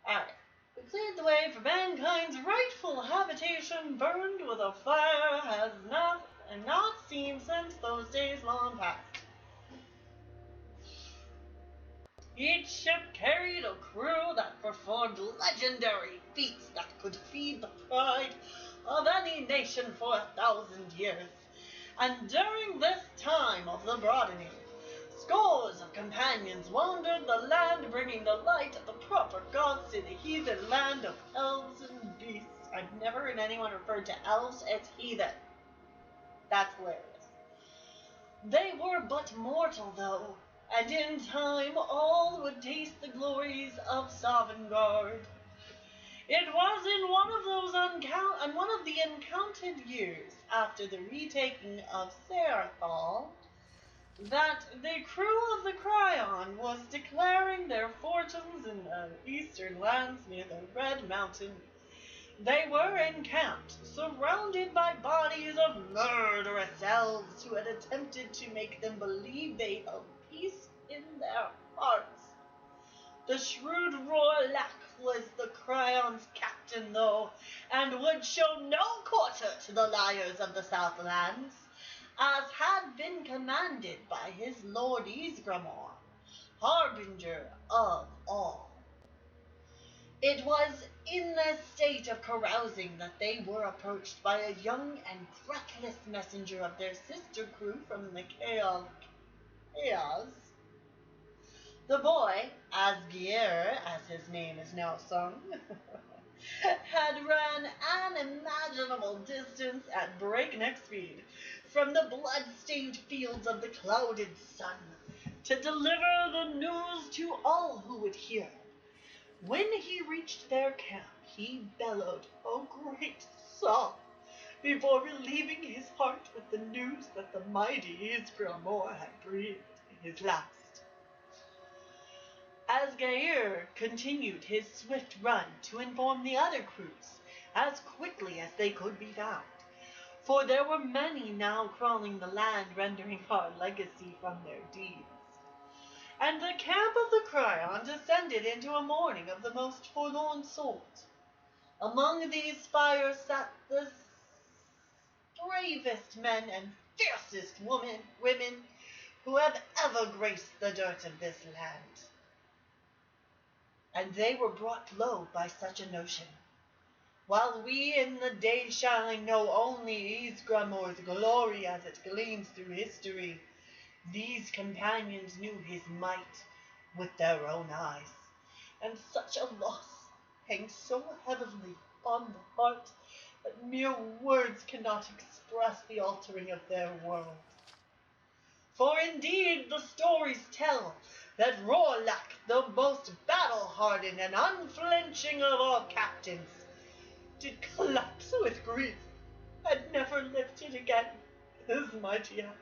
Alright. We cleared the way for mankind's rightful habitation, burned with a fire has not seen since those days long past. Each ship carried a crew that performed legendary feats that could feed the pride of any nation for 1,000 years. And during this time of the broadening, scores of companions wandered the land, bringing the light of the proper gods to the heathen land of elves and beasts. I've never heard anyone refer to elves as heathen. That's hilarious. They were but mortal, though, and in time all would taste the glories of Sovngarde. It was in one of the encountered years after the retaking of Saarthal that the crew of the Cryon was declaring their fortunes in the eastern lands near the Red Mountain. They were encamped, surrounded by bodies of murderous elves who had attempted to make them believe they held peace in their hearts. The shrewd Rorlach was the Cryon's captain, though, and would show no quarter to the liars of the Southlands, as had been commanded by his lord Ysgramor, harbinger of all. It was in this state of carousing that they were approached by a young and reckless messenger of their sister crew from the Chaos. The boy, Asgeir, as his name is now sung, had run an unimaginable distance at breakneck speed from the blood-stained fields of the clouded sun to deliver the news to all who would hear. When he reached their camp, he bellowed a great sob before relieving his heart with the news that the mighty Ysgramor had breathed his last. Asgeir continued his swift run to inform the other crews as quickly as they could be found, for there were many now crawling the land, rendering our legacy from their deeds. And the camp of the Cryon descended into a mourning of the most forlorn sort. Among these fires sat the bravest men and fiercest women who have ever graced the dirt of this land. And they were brought low by such a notion, While we in the dayshine know only Ysgramor's glory as it gleams through history, these companions knew his might with their own eyes, and such a loss hangs so heavily on the heart that mere words cannot express the altering of their world. For indeed the stories tell that Rorlak, the most battle-hardened and unflinching of all captains, did collapse with grief, and never lifted again his mighty hands.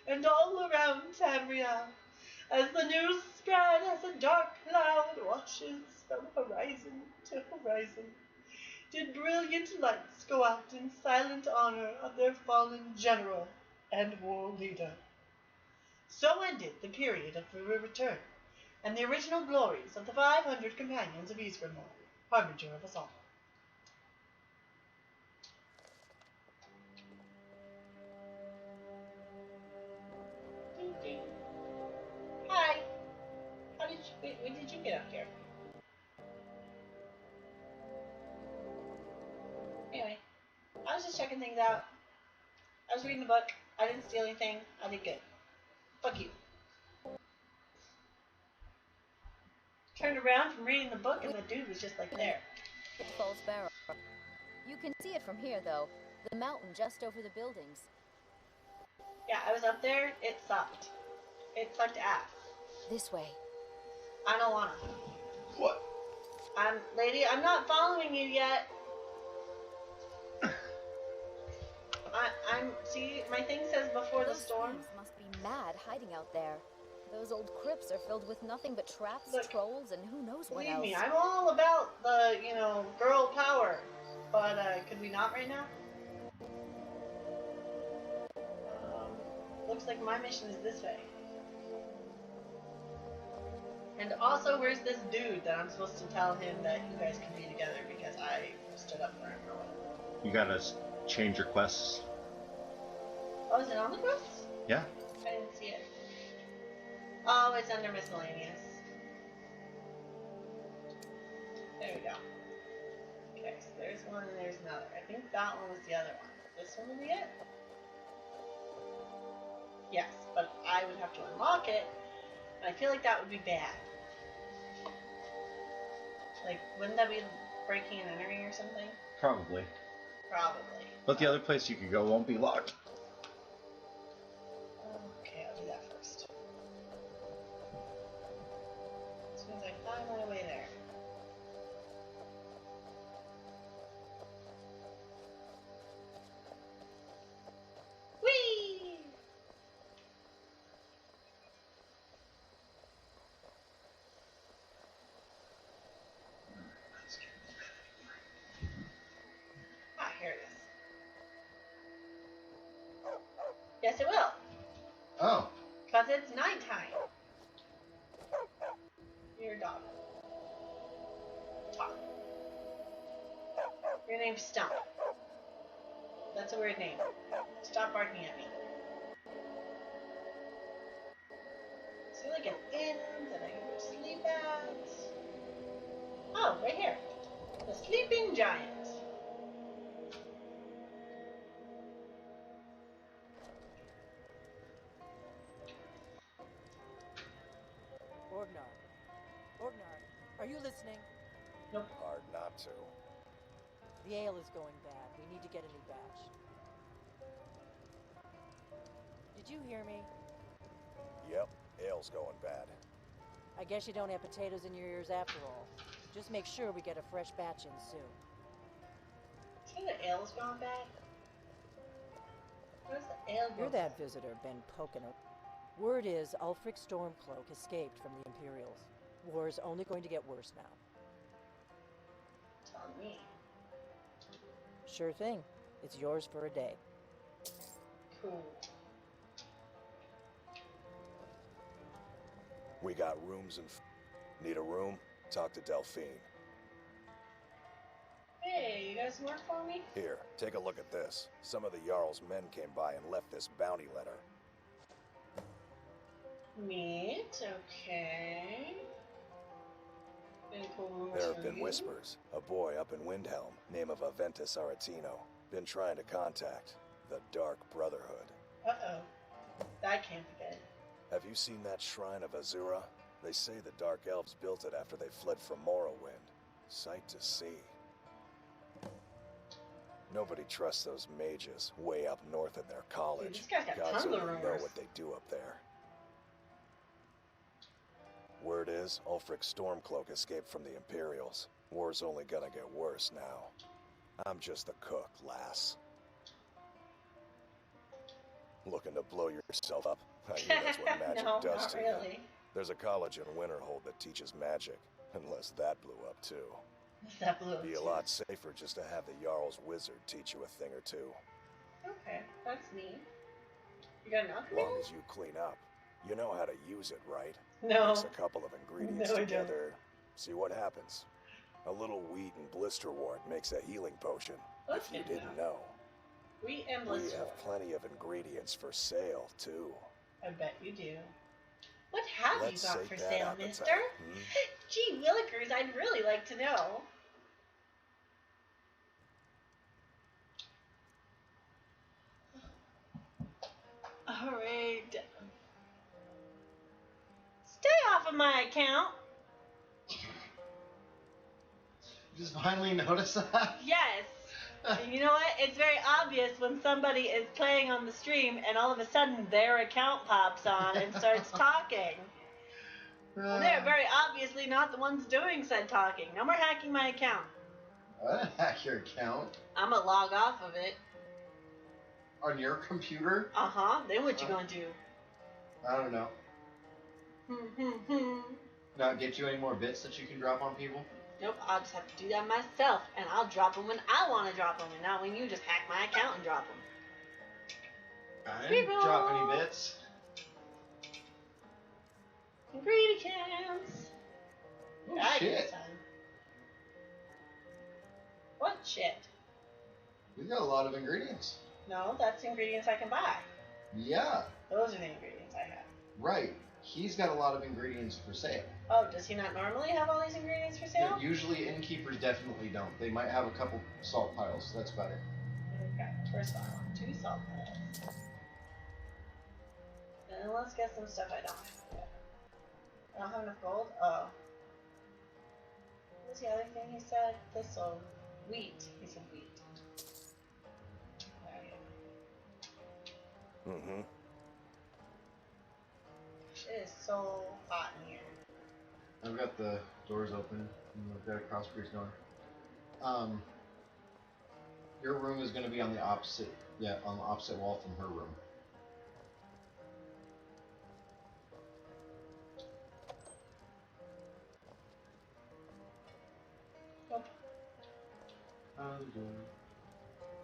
And all around Tamriel, as the news spread as a dark cloud washes from horizon to horizon, did brilliant lights go out in silent honor of their fallen general and war leader. So ended the period of the return, and the original glories of the 500 companions of Ysgramor, harbinger of us all. Hi. When did you get up here? Anyway, I was just checking things out. I was reading a book. I didn't steal anything. I did good. Fuck you. Turned around from reading the book and the dude was just like there. Falls Barrow. You can see it from here, though. The mountain just over the buildings. Yeah, I was up there. It sucked. It sucked ass. This way. I don't wanna. What? Lady, I'm not following you yet. See, my thing says before the storm. Those thieves must be mad hiding out there. Those old crypts are filled with nothing but traps, Look, trolls, and who knows what believe else. me, I'm all about the, girl power. But, could we not right now? Looks like my mission is this way. And also, where's this dude that I'm supposed to tell him that you guys can be together because I stood up for him or whatever? You gotta change your quests. Oh, is it on the quest? Yeah. I didn't see it. Oh, it's under miscellaneous. There we go. Okay, so there's one and there's another. I think that one was the other one. This one will be it? Yes, but I would have to unlock it, and I feel like that would be bad. Like, wouldn't that be breaking and entering or something? Probably. Probably. But the other place you could go won't be locked. Okay, I'll do that first. As soon as I find my way there. Whee! Ah, here it is. Yes, it will. Oh. Because it's nighttime. You're a dog. Talk. Your name's Stump. That's a weird name. Stop barking at me. Is there like an inn that I can go sleep at? Oh, right here. The Sleeping Giant. Orgnar, are you listening? Nope. Hard not to. The ale is going bad. We need to get a new batch. Did you hear me? Yep, ale's going bad. I guess you don't have potatoes in your ears after all. Just make sure we get a fresh batch in soon. See the ale's gone bad? Where's the ale You're going that bad? visitor, Ben Pocono. Word is Ulfric Stormcloak escaped from the Imperials. War is only going to get worse now. Tell me. Sure thing. It's yours for a day. Cool. We got rooms and... Need a room? Talk to Delphine. Hey, you guys work for me? Here, take a look at this. Some of the Jarl's men came by and left this bounty letter. Meat, okay. Any cool rumors There have from been you? whispers. A boy up in Windhelm, name of Aventus Aretino, been trying to contact the Dark Brotherhood. Uh-oh. I can't forget. Have you seen that shrine of Azura? They say the Dark Elves built it after they fled from Morrowind. Sight to see. Nobody trusts those mages way up north in their college. Dude, this guy's got Gods tons of only know rumors. what they do up there. Word is, Ulfric Stormcloak escaped from the Imperials. War's only gonna get worse now. I'm just the cook, lass. Looking to blow yourself up? I hear that's what magic No, does not to you. really. There's a college in Winterhold that teaches magic, unless that blew up too. That blew Be a too. lot safer just to have the Jarl's wizard teach you a thing or two. Okay, that's neat. You got an As alchemy? long as you clean up. You know how to use it, right? No. Mix a couple of ingredients No, I don't. together. See what happens. A little wheat and blisterwort makes a healing potion, That's if you good to didn't know. Wheat and We blister. have plenty of ingredients for sale, too. I bet you do. What have Let's you got sate for that sale, appetite, mister? hmm? Gee willikers, I'd really like to know. Alright. Stay off of my account. You just finally noticed that? Yes. And you know what? It's very obvious when somebody is playing on the stream and all of a sudden their account pops on and starts talking. And they're very obviously not the ones doing said talking. No more hacking my account. I didn't hack your account. I'm gonna log off of it. On your computer? Uh-huh. Then what you gonna do? I don't know. Not get you any more bits that you can drop on people? Nope, I'll just have to do that myself, and I'll drop them when I want to drop them, and not when you just hack my account and drop them. I didn't drop any bits. Ingredients. Oh, I shit. guess what shit? We got a lot of ingredients. No, that's ingredients I can buy. Yeah, Those are the ingredients I have. right. He's got a lot of ingredients for sale. Oh, does he not normally have all these ingredients for sale? Usually innkeepers definitely don't. They might have a couple salt piles. That's about it. Okay, first off, 2 salt piles. And let's get some stuff I don't have yet. I don't have enough gold? Oh. What was the other thing he said? Thistle. Wheat. He said wheat. There we go. Mm-hmm. It is so hot in here. I've got the doors open. And I've got a crossbreeze going. Your room is going to be on the opposite, on the opposite wall from her room.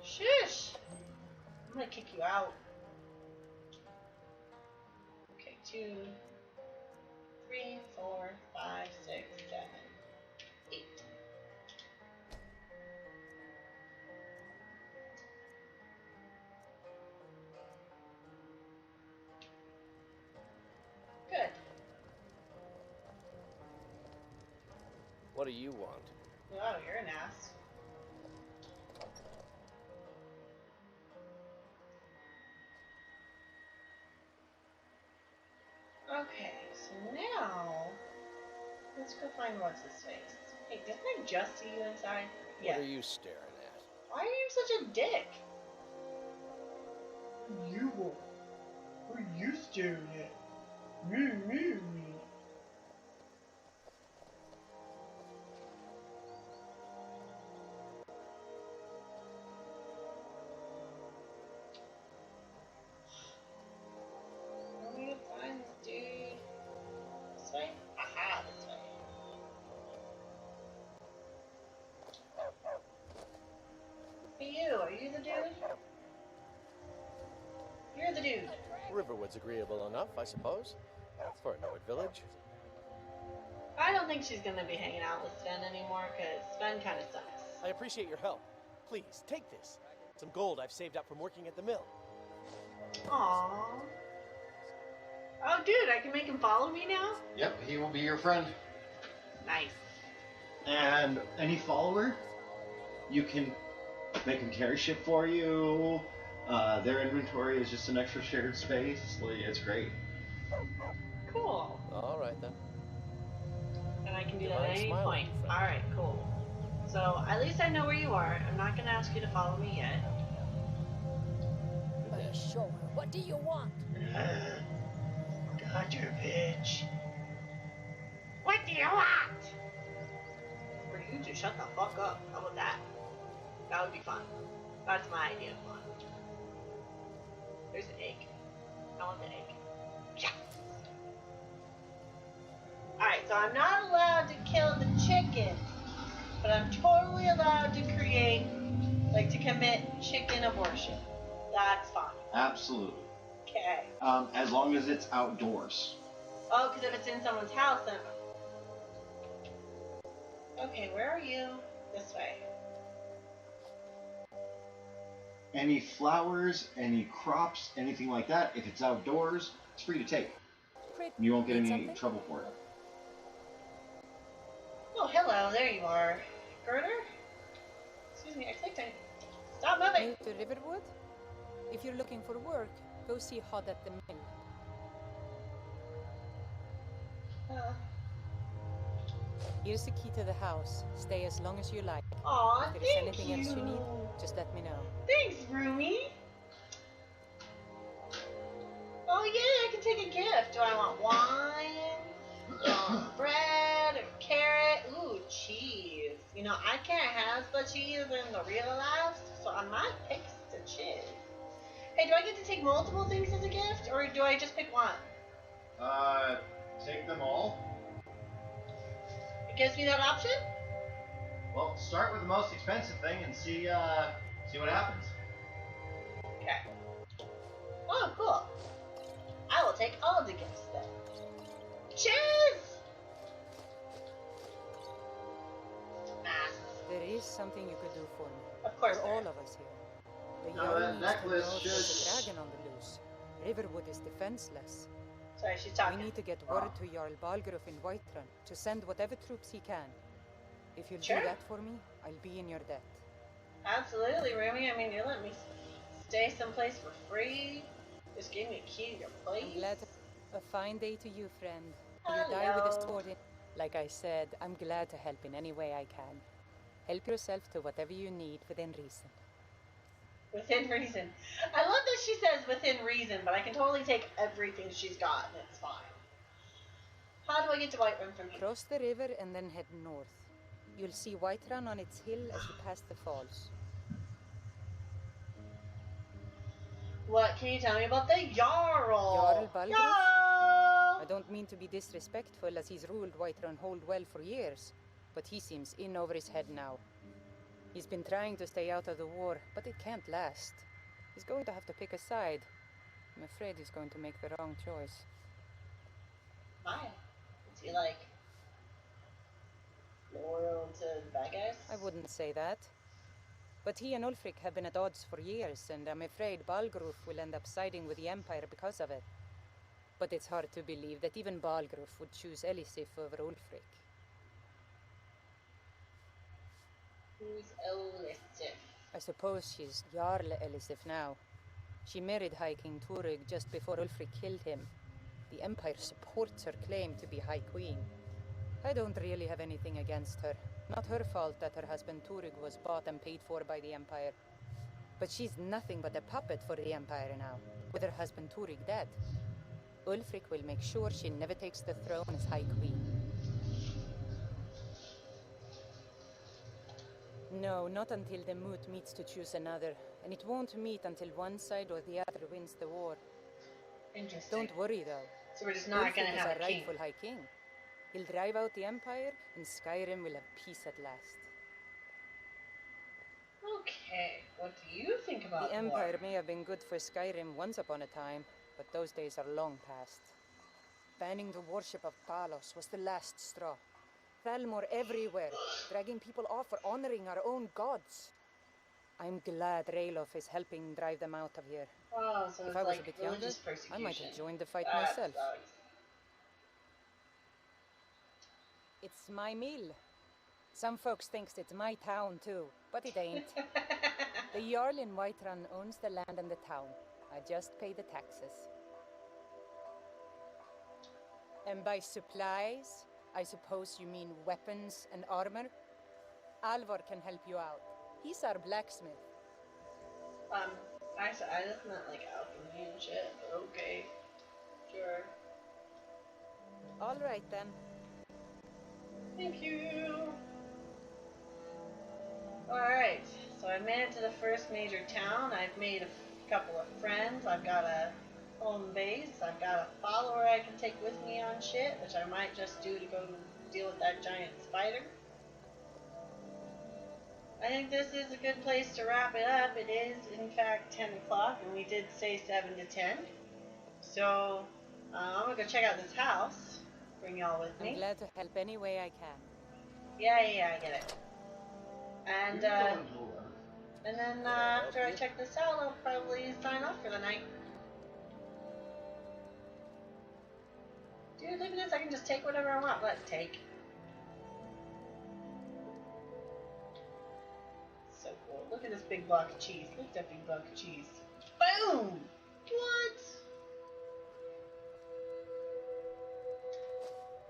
Shush! I'm gonna kick you out. Okay, 2, 3, 4, 5, 6, 7, 8. Good. What do you want? Oh, you're an ass. Okay, so now let's go find what's his face. Hey, didn't I just see you inside? What are you staring at? Why are you such a dick? You won't. What are you staring at? Me. Where do you find this dude? This way? Aha, this way. Hey you, are you the dude? You're the dude. Riverwood's agreeable enough, I suppose. For a Norwood village. I don't think she's gonna be hanging out with Sven anymore, because Sven kinda sucks. I appreciate your help. Please, take this. Some gold I've saved up from working at the mill. Aww. Oh, dude, I can make him follow me now? Yep, he will be your friend. Nice. And any follower, you can make them carry shit for you. Their inventory is just an extra shared space. Like, it's great. Cool. All right then. And I can do You that at mind any smiling, point. friend? Alright, cool. So, at least I know where you are. I'm not gonna ask you to follow me yet. Sure. What do you want? Dr. Bitch. What do you want? For you to shut the fuck up. How about that? That would be fun. That's my idea of fun. There's an egg. I want the egg. Yes! Alright, so I'm not allowed to kill the chicken. But I'm totally allowed to create, like, to commit chicken abortion. That's fine. Absolutely. Okay. As long as it's outdoors. Oh, because if it's in someone's house, then... Okay, where are you? This way. Any flowers, any crops, anything like that, if it's outdoors, it's free to take. You won't get any trouble for it. Oh, hello, there you are. Girder? Excuse me, I clicked on... Stop moving! New to Riverwood? If you're looking for work, go see Hod at the mill. Here's the key to the house. Stay as long as you like. Aw, if there's anything else you need, just let me know. Thanks, Rumi. Oh yeah, I can take a gift. Do I want wine? Do I want bread or carrot? Ooh, cheese. You know, I can't have the cheese in the real life, so I might pick the cheese. Hey, do I get to take multiple things as a gift, or do I just pick one? Take them all. It gives me that option? Well, start with the most expensive thing and see what happens. Okay. Oh, cool. I will take all the gifts then. Cheers! There is something you could do for me. Of course. For all of us here. The No, Jarl that needs to know necklace there's just- a dragon on the loose. Riverwood is defenseless. Sorry, she's talking. We need to get word to Jarl Balgruuf in Whiterun to send whatever troops he can. If you'll Sure. do that for me, I'll be in your debt. Absolutely, Rumi. I mean, you let me stay someplace for free. Just gave me a key to your place. I'm glad. A fine day to you, friend. You die with a Hello. sword in. Like I said, I'm glad to help in any way I can. Help yourself to whatever you need within reason. Within reason. I love that she says within reason, but I can totally take everything she's got and it's fine. How do I get to Whiterun from here? Cross the river and then head north. You'll see Whiterun on its hill as you pass the falls. What can you tell me about the Jarl? Jarl Balgruuf? Jarl! I don't mean to be disrespectful, as he's ruled Whiterun hold well for years, but he seems in over his head now. He's been trying to stay out of the war, but it can't last. He's going to have to pick a side. I'm afraid he's going to make the wrong choice. Why? Is he like loyal to the bad guys? I wouldn't say that. But he and Ulfric have been at odds for years, and I'm afraid Balgruuf will end up siding with the Empire because of it. But it's hard to believe that even Balgruuf would choose Elisif over Ulfric. Who's Elisif? I suppose she's Jarl Elisif now. She married High King Turig just before Ulfric killed him. The Empire supports her claim to be High Queen. I don't really have anything against her. Not her fault that her husband Turig was bought and paid for by the Empire. But she's nothing but a puppet for the Empire now, with her husband Turig dead. Ulfric will make sure she never takes the throne as High Queen. No, not until the moot meets to choose another, and it won't meet until one side or the other wins the war. Interesting. Don't worry though. So we're just not Ulfric gonna is have a a king. rightful High King. He'll drive out the Empire, and Skyrim will have peace at last. Okay, what do you think about The Empire war? may have been good for Skyrim once upon a time, but those days are long past. Banning the worship of Talos was the last straw. Thalmor everywhere, dragging people off for honoring our own gods. I'm glad Ralof is helping drive them out of here. Oh, so If it's I was like a bit younger, religious I persecution. might have joined the fight That myself. sucks. It's my meal. Some folks thinks it's my town too, but it ain't. The Jarl in Whiterun owns the land and the town. I just pay the taxes. And by supplies, I suppose you mean weapons and armor? Alvor can help you out. He's our blacksmith. I just meant like alchemy and shit, but okay. Sure. Alright then. Thank you. Alright, so I made it to the first major town. I've made a couple of friends. I've got a home base. I've got a follower I can take with me on shit, which I might just do to go deal with that giant spider. I think this is a good place to wrap it up. It is, in fact, 10 o'clock, and we did say 7 to 10. So, I'm going to go check out this house. Bring y'all with me. I'm glad to help any way I can. Yeah, I get it. And then after I check this out, I'll probably sign off for the night. Dude, look at this. I can just take whatever I want. Let's take. So cool. Look at this big block of cheese. Look at that big block of cheese. Boom! What?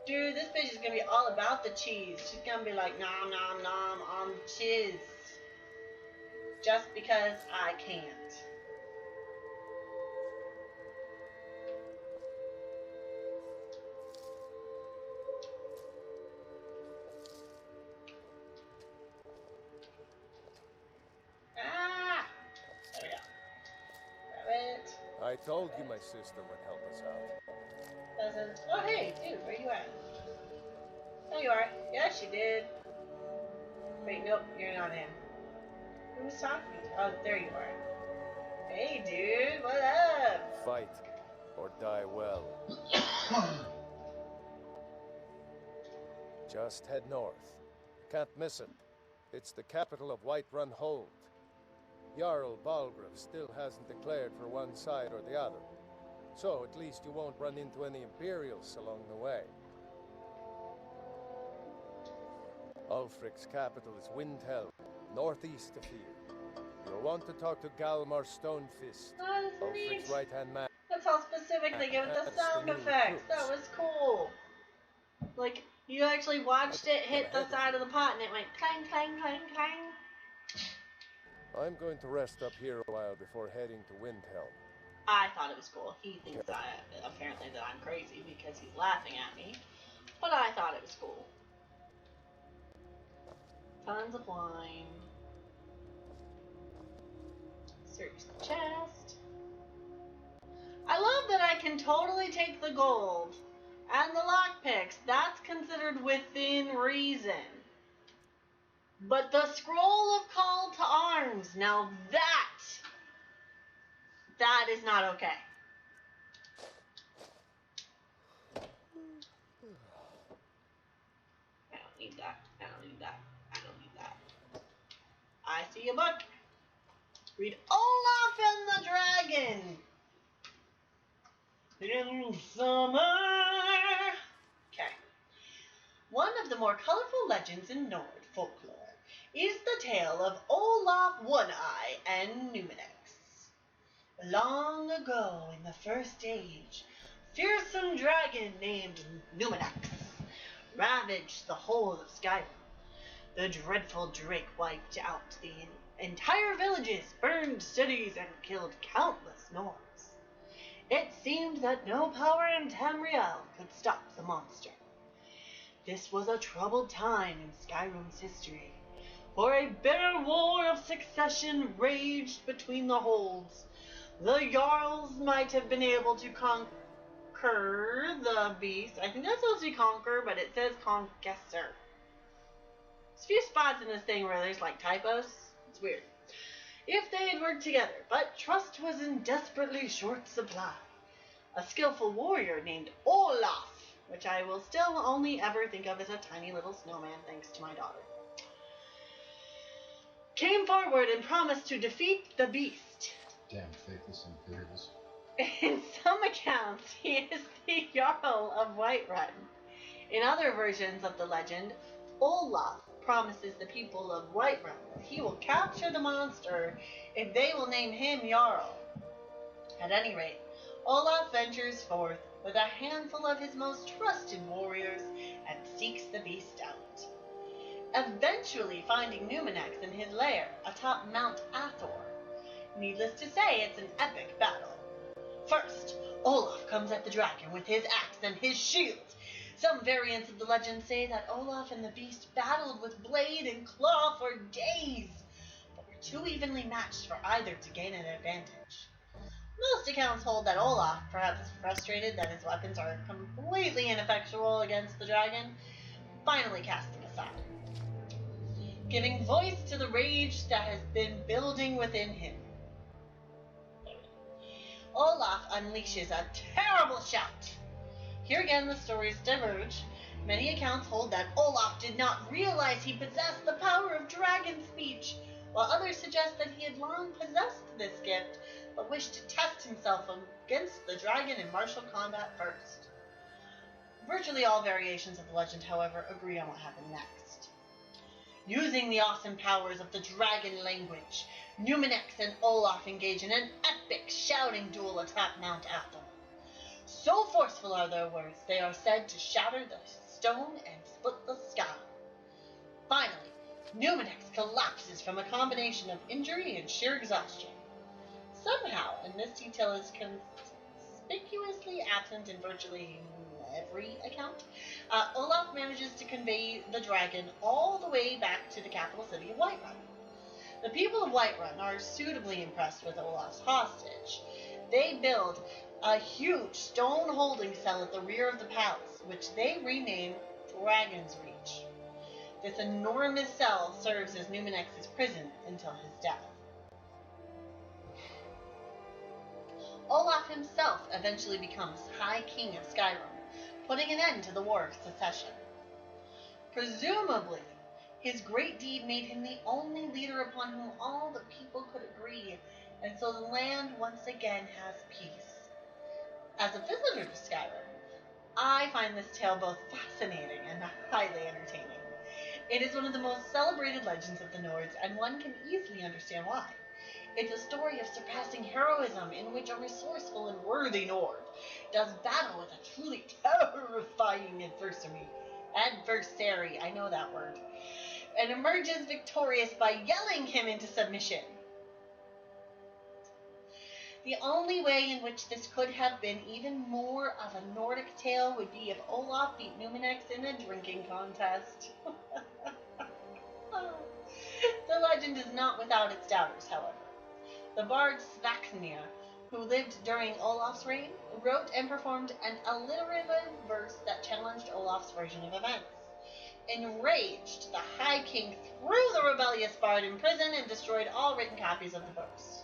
Dude, this bitch is gonna be all about the cheese. She's gonna be like, nom nom nom on the cheese. Just because I can't. Ah! There we go. Grab it. I told you my sister would help us out. Doesn't. Oh, hey, dude, where you at? There you are. Yes, she did. Wait, nope, you're not him. Who was talking? Oh, there you are. Hey, dude, what up? Fight or die well. Just head north. Can't miss it. It's the capital of Whiterun Hold. Jarl Balgruuf still hasn't declared for one side or the other. So at least you won't run into any Imperials along the way. Ulfric's capital is Windhelm, northeast of here. You'll want to talk to Galmar Stonefist, Oh, that's Ulfric's neat. right-hand man. That's how specific they give it the That's sound the new effects. recruits. That was cool. Like, you actually watched it hit the side of the pot and it went clang, clang, clang, clang. I'm going to rest up here a while before heading to Windhelm. I thought it was cool. He thinks apparently that I'm crazy because he's laughing at me. But I thought it was cool. Tons of wine. Search the chest. I love that I can totally take the gold and the lockpicks. That's considered within reason. But the scroll of call to arms, now that is not okay. I don't need that. I don't need that. I don't need that. I see a book. Read Olaf and the Dragon. In summer. Okay. One of the more colorful legends in Nord folklore is the tale of Olaf One-Eye and Numenix. Long ago in the First Age, a fearsome dragon named Numenix ravaged the whole of Skyrim. The dreadful drake wiped out the entire villages, burned cities, and killed countless Nords. It seemed that no power in Tamriel could stop the monster. This was a troubled time in Skyrim's history, for a bitter war of succession raged between the holds. The Jarls might have been able to conquer the beast. I think that's supposed to be conquer, but it says conquessor. There's a few spots in this thing where there's like typos. It's weird. If they had worked together, but trust was in desperately short supply. A skillful warrior named Olaf, which I will still only ever think of as a tiny little snowman thanks to my daughter, came forward and promised to defeat the beast. Damn faithless Imperials. In some accounts, he is the Jarl of Whiterun. In other versions of the legend, Olaf promises the people of Whiterun that he will capture the monster if they will name him Jarl. At any rate, Olaf ventures forth with a handful of his most trusted warriors and seeks the beast out, eventually finding Numenex in his lair atop Mount Athor. Needless to say, it's an epic battle. First, Olaf comes at the dragon with his axe and his shield. Some variants of the legend say that Olaf and the beast battled with blade and claw for days, but were too evenly matched for either to gain an advantage. Most accounts hold that Olaf, perhaps frustrated that his weapons are completely ineffectual against the dragon, finally casts them aside, giving voice to the rage that has been building within him. Olaf unleashes a terrible shout. Here again the stories diverge. Many accounts hold that Olaf did not realize he possessed the power of dragon speech, while others suggest that he had long possessed this gift, but wished to test himself against the dragon in martial combat first. Virtually all variations of the legend, however, agree on what happened next. Using the awesome powers of the dragon language, Numenex and Olaf engage in an epic shouting duel atop Mount Athor. So forceful are their words, they are said to shatter the stone and split the sky. Finally, Numenex collapses from a combination of injury and sheer exhaustion. Somehow, and this detail is conspicuously absent in virtually every account, Olaf manages to convey the dragon all the way back to the capital city of Whiterun. The people of Whiterun are suitably impressed with Olaf's hostage. They build a huge stone holding cell at the rear of the palace, which they rename Dragon's Reach. This enormous cell serves as Numenex's prison until his death. Olaf himself eventually becomes High King of Skyrim, putting an end to the War of Succession. Presumably, his great deed made him the only leader upon whom all the people could agree, and so the land once again has peace. As a visitor to Skyrim, I find this tale both fascinating and highly entertaining. It is one of the most celebrated legends of the Nords, and one can easily understand why. It's a story of surpassing heroism in which a resourceful and worthy Nord does battle with a truly terrifying adversary, I know that word, and emerges victorious by yelling him into submission. The only way in which this could have been even more of a Nordic tale would be if Olaf beat Numenex in a drinking contest. The legend is not without its doubters, however. The bard Svaknir, who lived during Olaf's reign, wrote and performed an alliterative verse that challenged Olaf's version of events. Enraged, the High King threw the rebellious bard in prison and destroyed all written copies of the verse.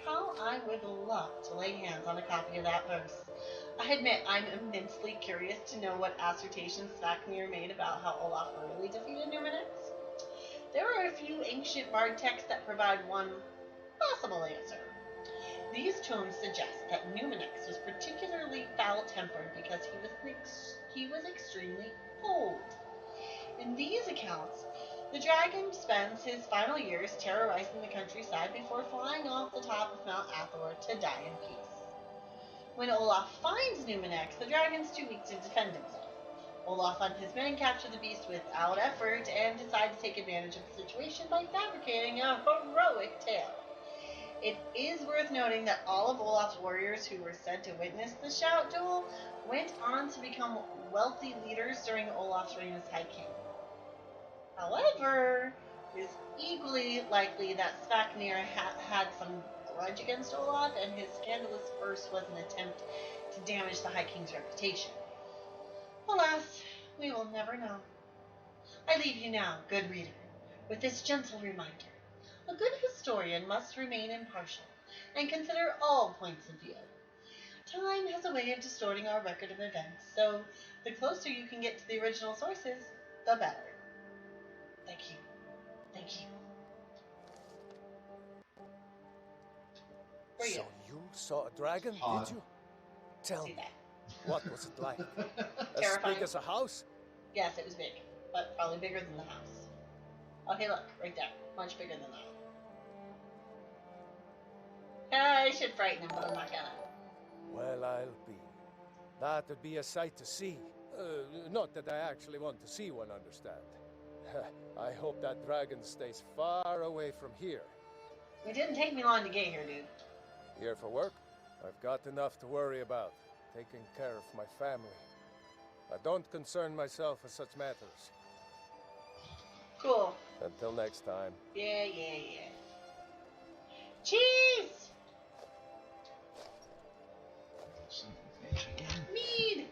How I would love to lay hands on a copy of that verse. I admit I'm immensely curious to know what assertions Svaknir made about how Olaf really defeated Numenex. There are a few ancient bard texts that provide one possible answer. These tomes suggest that Numenex was particularly foul-tempered because he was extremely old. In these accounts, the dragon spends his final years terrorizing the countryside before flying off the top of Mount Athor to die in peace. When Olaf finds Numenex, the dragon's too weak to defend himself. Olaf and his men capture the beast without effort and decide to take advantage of the situation by fabricating a heroic tale. It is worth noting that all of Olaf's warriors who were sent to witness the shout duel went on to become wealthy leaders during Olaf's reign as High King. However, it is equally likely that Svaknir had some grudge against Olaf, and his scandalous verse was an attempt to damage the High King's reputation. Alas, we will never know. I leave you now, good reader, with this gentle reminder. A good historian must remain impartial and consider all points of view. Time has a way of distorting our record of events, so the closer you can get to the original sources, the better. Thank you. Thank you. So you saw a dragon, did you? Tell me, what was it like? As Terrifying. big as a house? Yes, it was big, but probably bigger than the house. Okay, look, right there. Much bigger than that. I should frighten him, but I'm not gonna. Well, I'll be. That'd be a sight to see. Not that I actually want to see one, understand. I hope that dragon stays far away from here. It didn't take me long to get here, dude. Here for work? I've got enough to worry about. Taking care of my family. I don't concern myself with such matters. Cool. Until next time. Yeah. Cheese! Mead!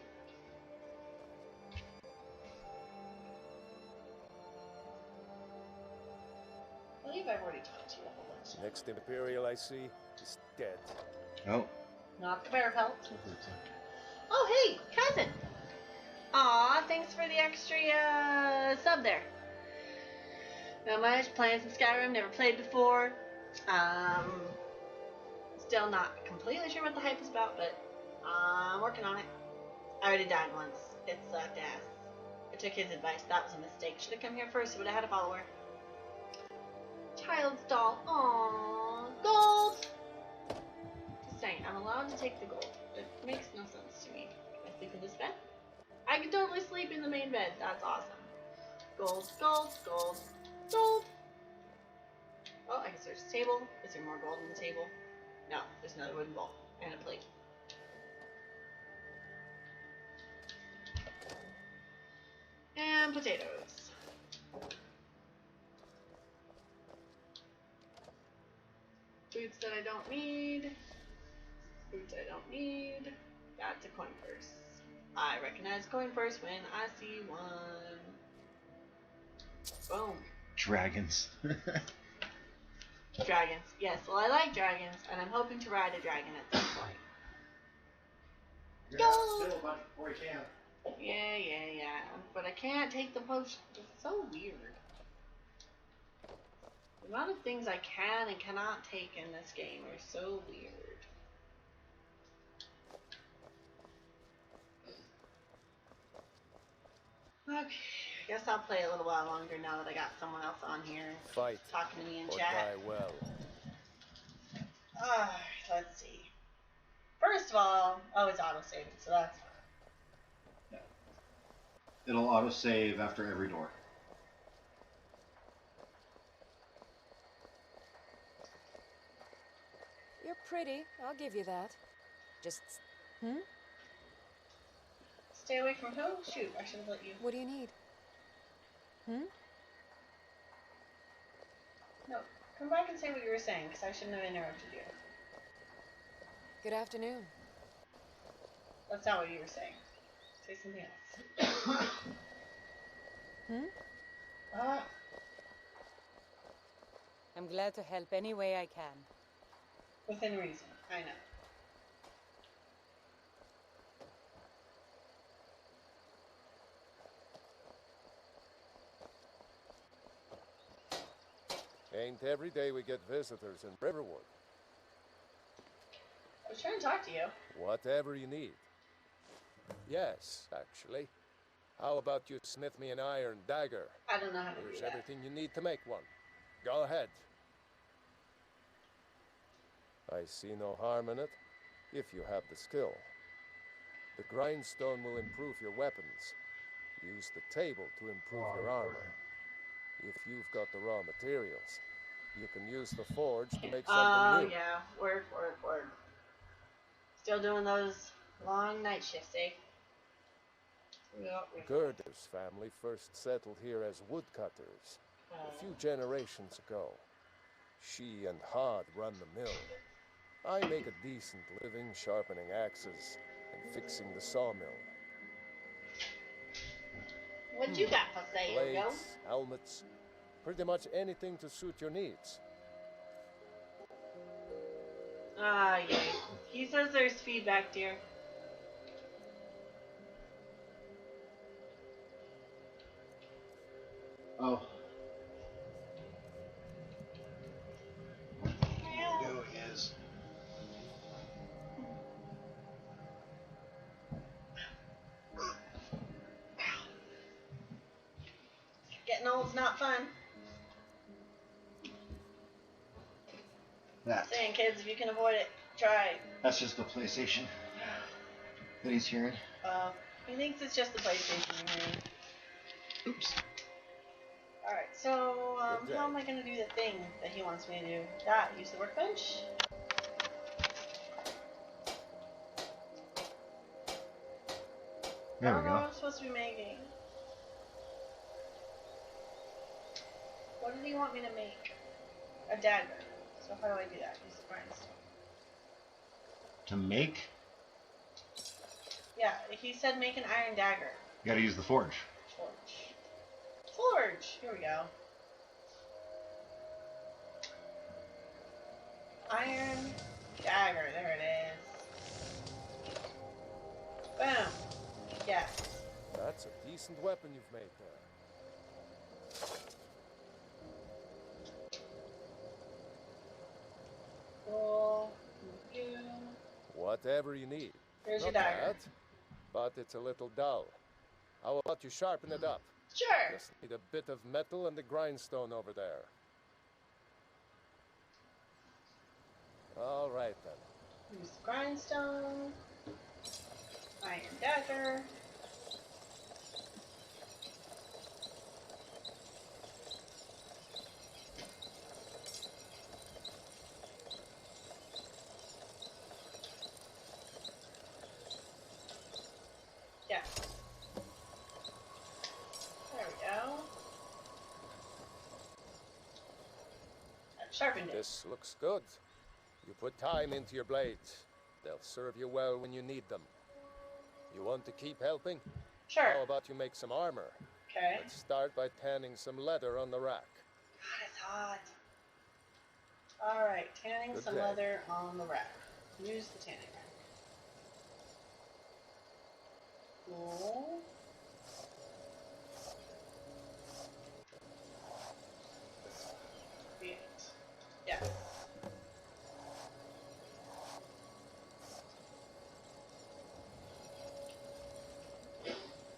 I believe I've already talked to you a whole bunch. Next Imperial I see is dead. Oh. Not the bear pelt. Oh, hey, cousin! Aw, thanks for the extra sub there. Not much, playing some Skyrim, never played before. Still not completely sure what the hype is about, but I'm working on it. I already died once. It sucked ass. I took his advice. That was a mistake. Should have come here first. Would have had a follower. Child's doll. Aww. Gold! Just saying, I'm allowed to take the gold. It makes no sense to me. Can I sleep in this bed? I can totally sleep in the main bed. That's awesome. Gold. Oh, I can search the table. Is there more gold on the table? No, there's another wooden bowl and a plate. And potatoes. Boots that I don't need. That's a coin purse. I recognize coin purse when I see one. Boom. Dragons. Dragons. Yes, well, I like dragons, and I'm hoping to ride a dragon at some point. Go! Before you can. Yeah. But I can't take the potion. It's so weird. The amount of things I can and cannot take in this game are so weird. Okay, I guess I'll play a little while longer now that I got someone else on here Fight talking to me in or chat. die well. Let's see. First of all, it's auto-saving, so that's fine. Yeah. It'll auto-save after every door. You're pretty, I'll give you that. Just... Stay away from who? Shoot, I should have let you. What do you need? No, come back and say what you were saying, because I shouldn't have interrupted you. Good afternoon. That's not what you were saying. Say something else. I'm glad to help any way I can. Within reason, I know. Ain't every day we get visitors in Riverwood. I was trying to talk to you. Whatever you need. Yes, actually. How about you smith me an iron dagger? I don't know how to There's do that. everything you need to make one. Go ahead. I see no harm in it, if you have the skill. The grindstone will improve your weapons. Use the table to improve your armor. If you've got the raw materials, you can use the forge to make something new. Yeah. Work. Still doing those long night shifts, eh? Gerda's family first settled here as woodcutters a few generations ago. She and Hod run the mill. I make a decent living sharpening axes and fixing the sawmill. What you got for sale, yo? Blades, helmets, pretty much anything to suit your needs. Yeah. He says there's feedback, dear. Oh. Yeah. Go is. Getting old's not fun. That. Saying, kids, if you can avoid it, try. That's just the PlayStation that he's hearing. He thinks it's just the PlayStation you're hearing. Oops. Alright, so, how am I gonna do the thing that he wants me to do? Use the workbench. There we go. What am I supposed to be making? What did he want me to make? A dagger. So how do I do that? Use the grindstone. To make? Yeah, he said make an iron dagger. You gotta use the forge. Forge! Here we go. Iron dagger. There it is. Boom. Yes. That's a decent weapon you've made there. Cool. You. Whatever you need. Here's your Not dagger. bad, but it's a little dull. How about you sharpen it up? Sure. Just need a bit of metal and the grindstone over there. All right then. Use the grindstone. Iron dagger. Yeah. There we go. I've sharpened it. This looks good. You put time into your blades. They'll serve you well when you need them. You want to keep helping? Sure. How about you make some armor? Okay. Let's start by tanning some leather on the rack. God, it's hot. Alright, tanning Good some day. leather on the rack. Use the tanning rack. Cool. Sweet. Yeah.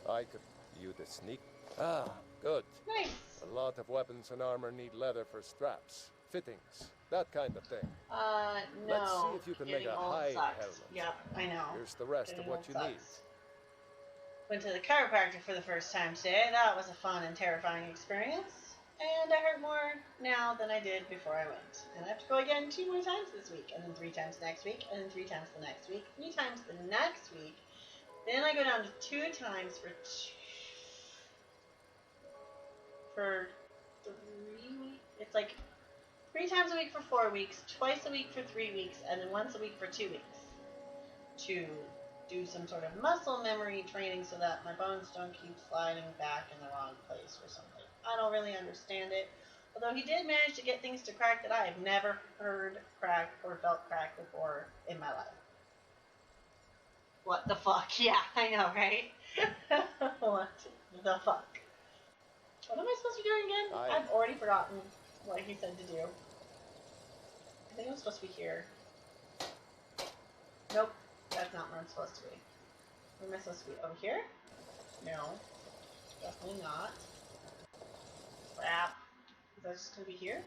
I could use the sneak. Ah, good. Nice. A lot of weapons and armor need leather for straps, fittings, that kind of thing. No. Let's see if you can make Getting a old hide sucks. helmet. Yep, I know. Here's the rest Getting of what old you sucks. need. Went to the chiropractor for the first time today. That was a fun and terrifying experience. And I hurt more now than I did before I went. And I have to go again 2 more times this week, and then 3 times next week, and then 3 times the next week, 3 times the next week. Then I go down to 2 times for 3 weeks. It's like 3 times a week for 4 weeks, twice a week for 3 weeks, and then once a week for 2 weeks. To do some sort of muscle memory training so that my bones don't keep sliding back in the wrong place or something. I don't really understand it. Although he did manage to get things to crack that I have never heard crack or felt crack before in my life. What the fuck? Yeah, I know, right? What the fuck? What am I supposed to be doing again? I've already forgotten what he said to do. I think I'm supposed to be here. Nope, that's not where I'm supposed to be. Where am I supposed to be? Over here? No. Definitely not. Crap. Is that just gonna be here?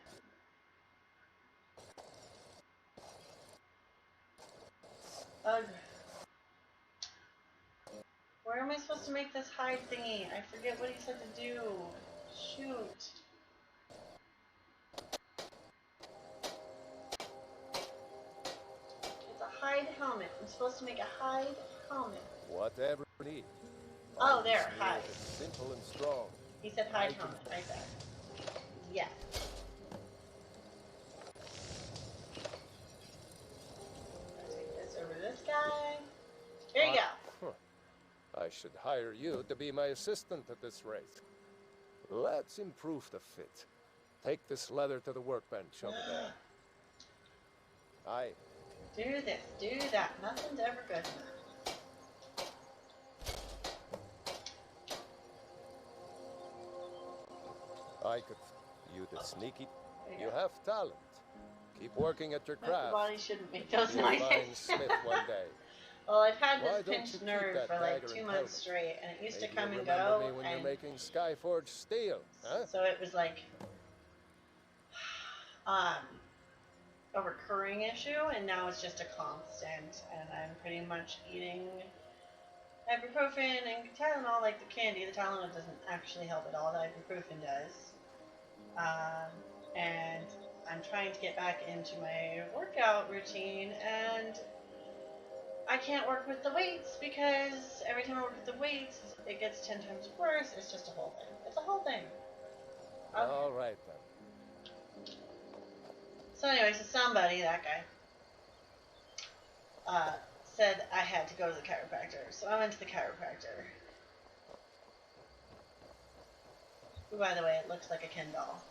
Ugh. Where am I supposed to make this hide thingy? I forget what he said to do. Shoot. It's a hide helmet. I'm supposed to make a hide helmet. Whatever you need. Oh, there, hide. Simple and strong. He said hide helmet right there. Yeah. Take this over to this guy. There you go. I should hire you to be my assistant at this rate. Let's improve the fit. Take this leather to the workbench over there. Aye. Do this, do that. Nothing's ever good enough. I could. You the sneaky. You have talent. Keep working at your craft. Everybody shouldn't make those You'll find noises. Smith one day. Well, I've had Why this don't pinched you keep nerve that for like dagger 2 and months helmet? straight, and it used to Maybe come you'll and remember go, me when and you're making Skyforge steel, huh? so it was like, a recurring issue, and now it's just a constant, and I'm pretty much eating ibuprofen and Tylenol like the candy. The Tylenol doesn't actually help at all, the ibuprofen does. And I'm trying to get back into my workout routine, and I can't work with the weights because every time I work with the weights, it gets 10 times worse. It's just a whole thing. It's a whole thing. Okay. All right, then. So anyway, so somebody, that guy, said I had to go to the chiropractor. So I went to the chiropractor. Who, by the way, it looks like a Ken doll.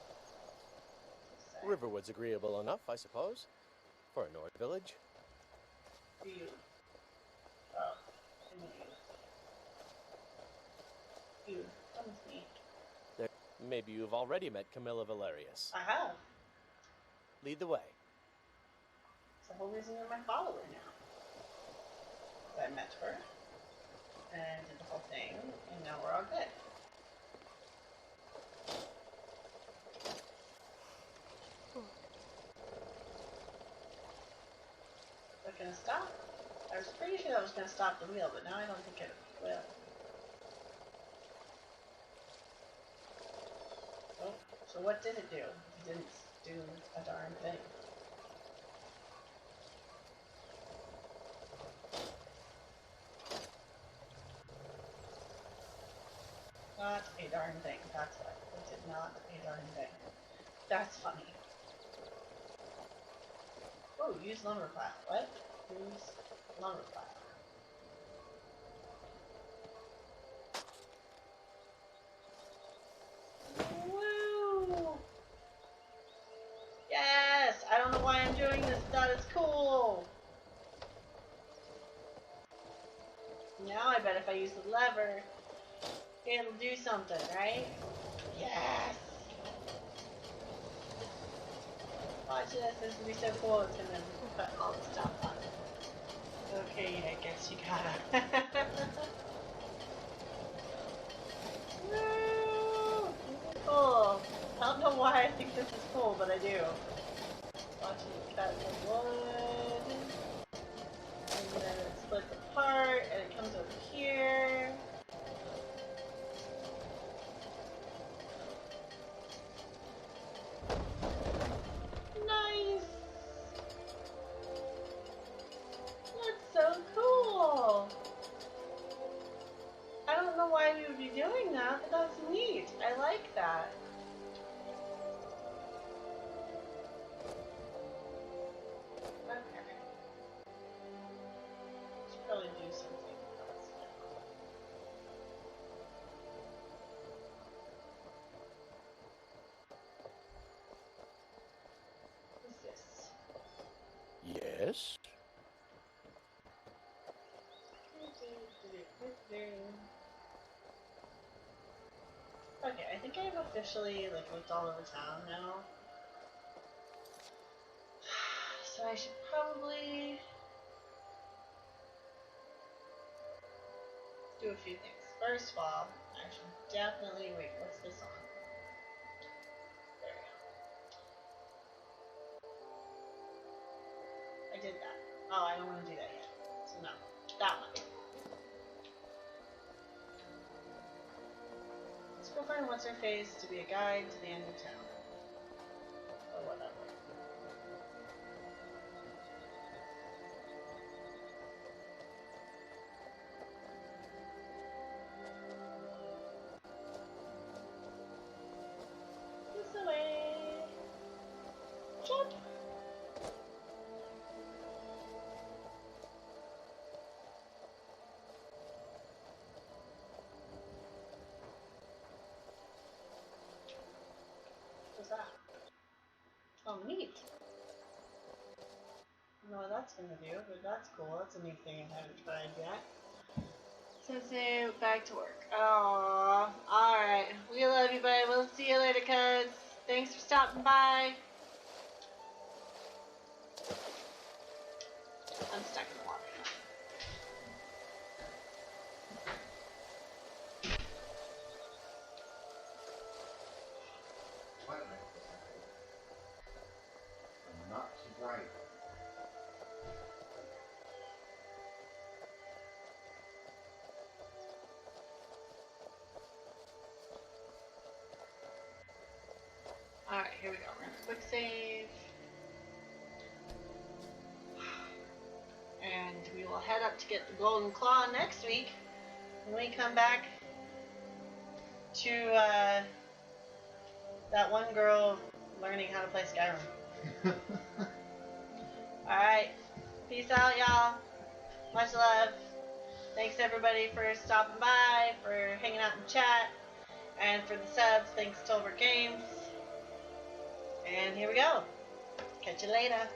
So. Riverwood's agreeable enough, I suppose, for a North village. You. Oh, you. You. Come with me. Maybe you've already met Camilla Valerius. I have. Lead the way. It's the whole reason you're my follower now. I met her and did the whole thing, and now we're all good. Is that gonna stop? I was pretty sure that was gonna stop the wheel, but now I don't think it will. Oh, so what did it do? It didn't do a darn thing. Not a darn thing. That's what. It did not a darn thing. That's funny. Oh, use lumber pile. What? Use lumber pile. Woo! Yes! I don't know why I'm doing this. That is cool. Now I bet if I use the lever, it'll do something, right? Yes! Watch this, this will be so cool. It's gonna put all the stuff on it. Okay, I guess you gotta. Woo! This is cool. I don't know why I think this is cool, but I do. Watch it cut the wood. And then it splits apart, and it comes over here. Nice! That's so cool! I don't know why we would be doing that, but that's neat. I like that. Okay. Should probably do something else now. What's this? Yes? Okay, I think I've officially looked all over town now. So I should probably do a few things. First of all, I should definitely wait, what's this on? There we go. I did that. Oh, I don't want to do that yet. So no. That one. Let's go find what's her face to be a guide to the end of town. Or whatever. This away. Jump. What's that? Oh, neat. I don't know what that's gonna do, but that's cool. That's a new thing I haven't tried yet. So say back to work. Aww. Alright. We love you, buddy. We'll see you later, cuz. Thanks for stopping by. I'm stuck in the water. I'm not too bright. quick save. And we will head up to get the Golden Claw next week when we come back to that one girl learning how to play Skyrim. Alright. Peace out, y'all. Much love. Thanks everybody for stopping by, for hanging out in chat, and for the subs. Thanks to Tolbert Games. And here we go. Catch you later.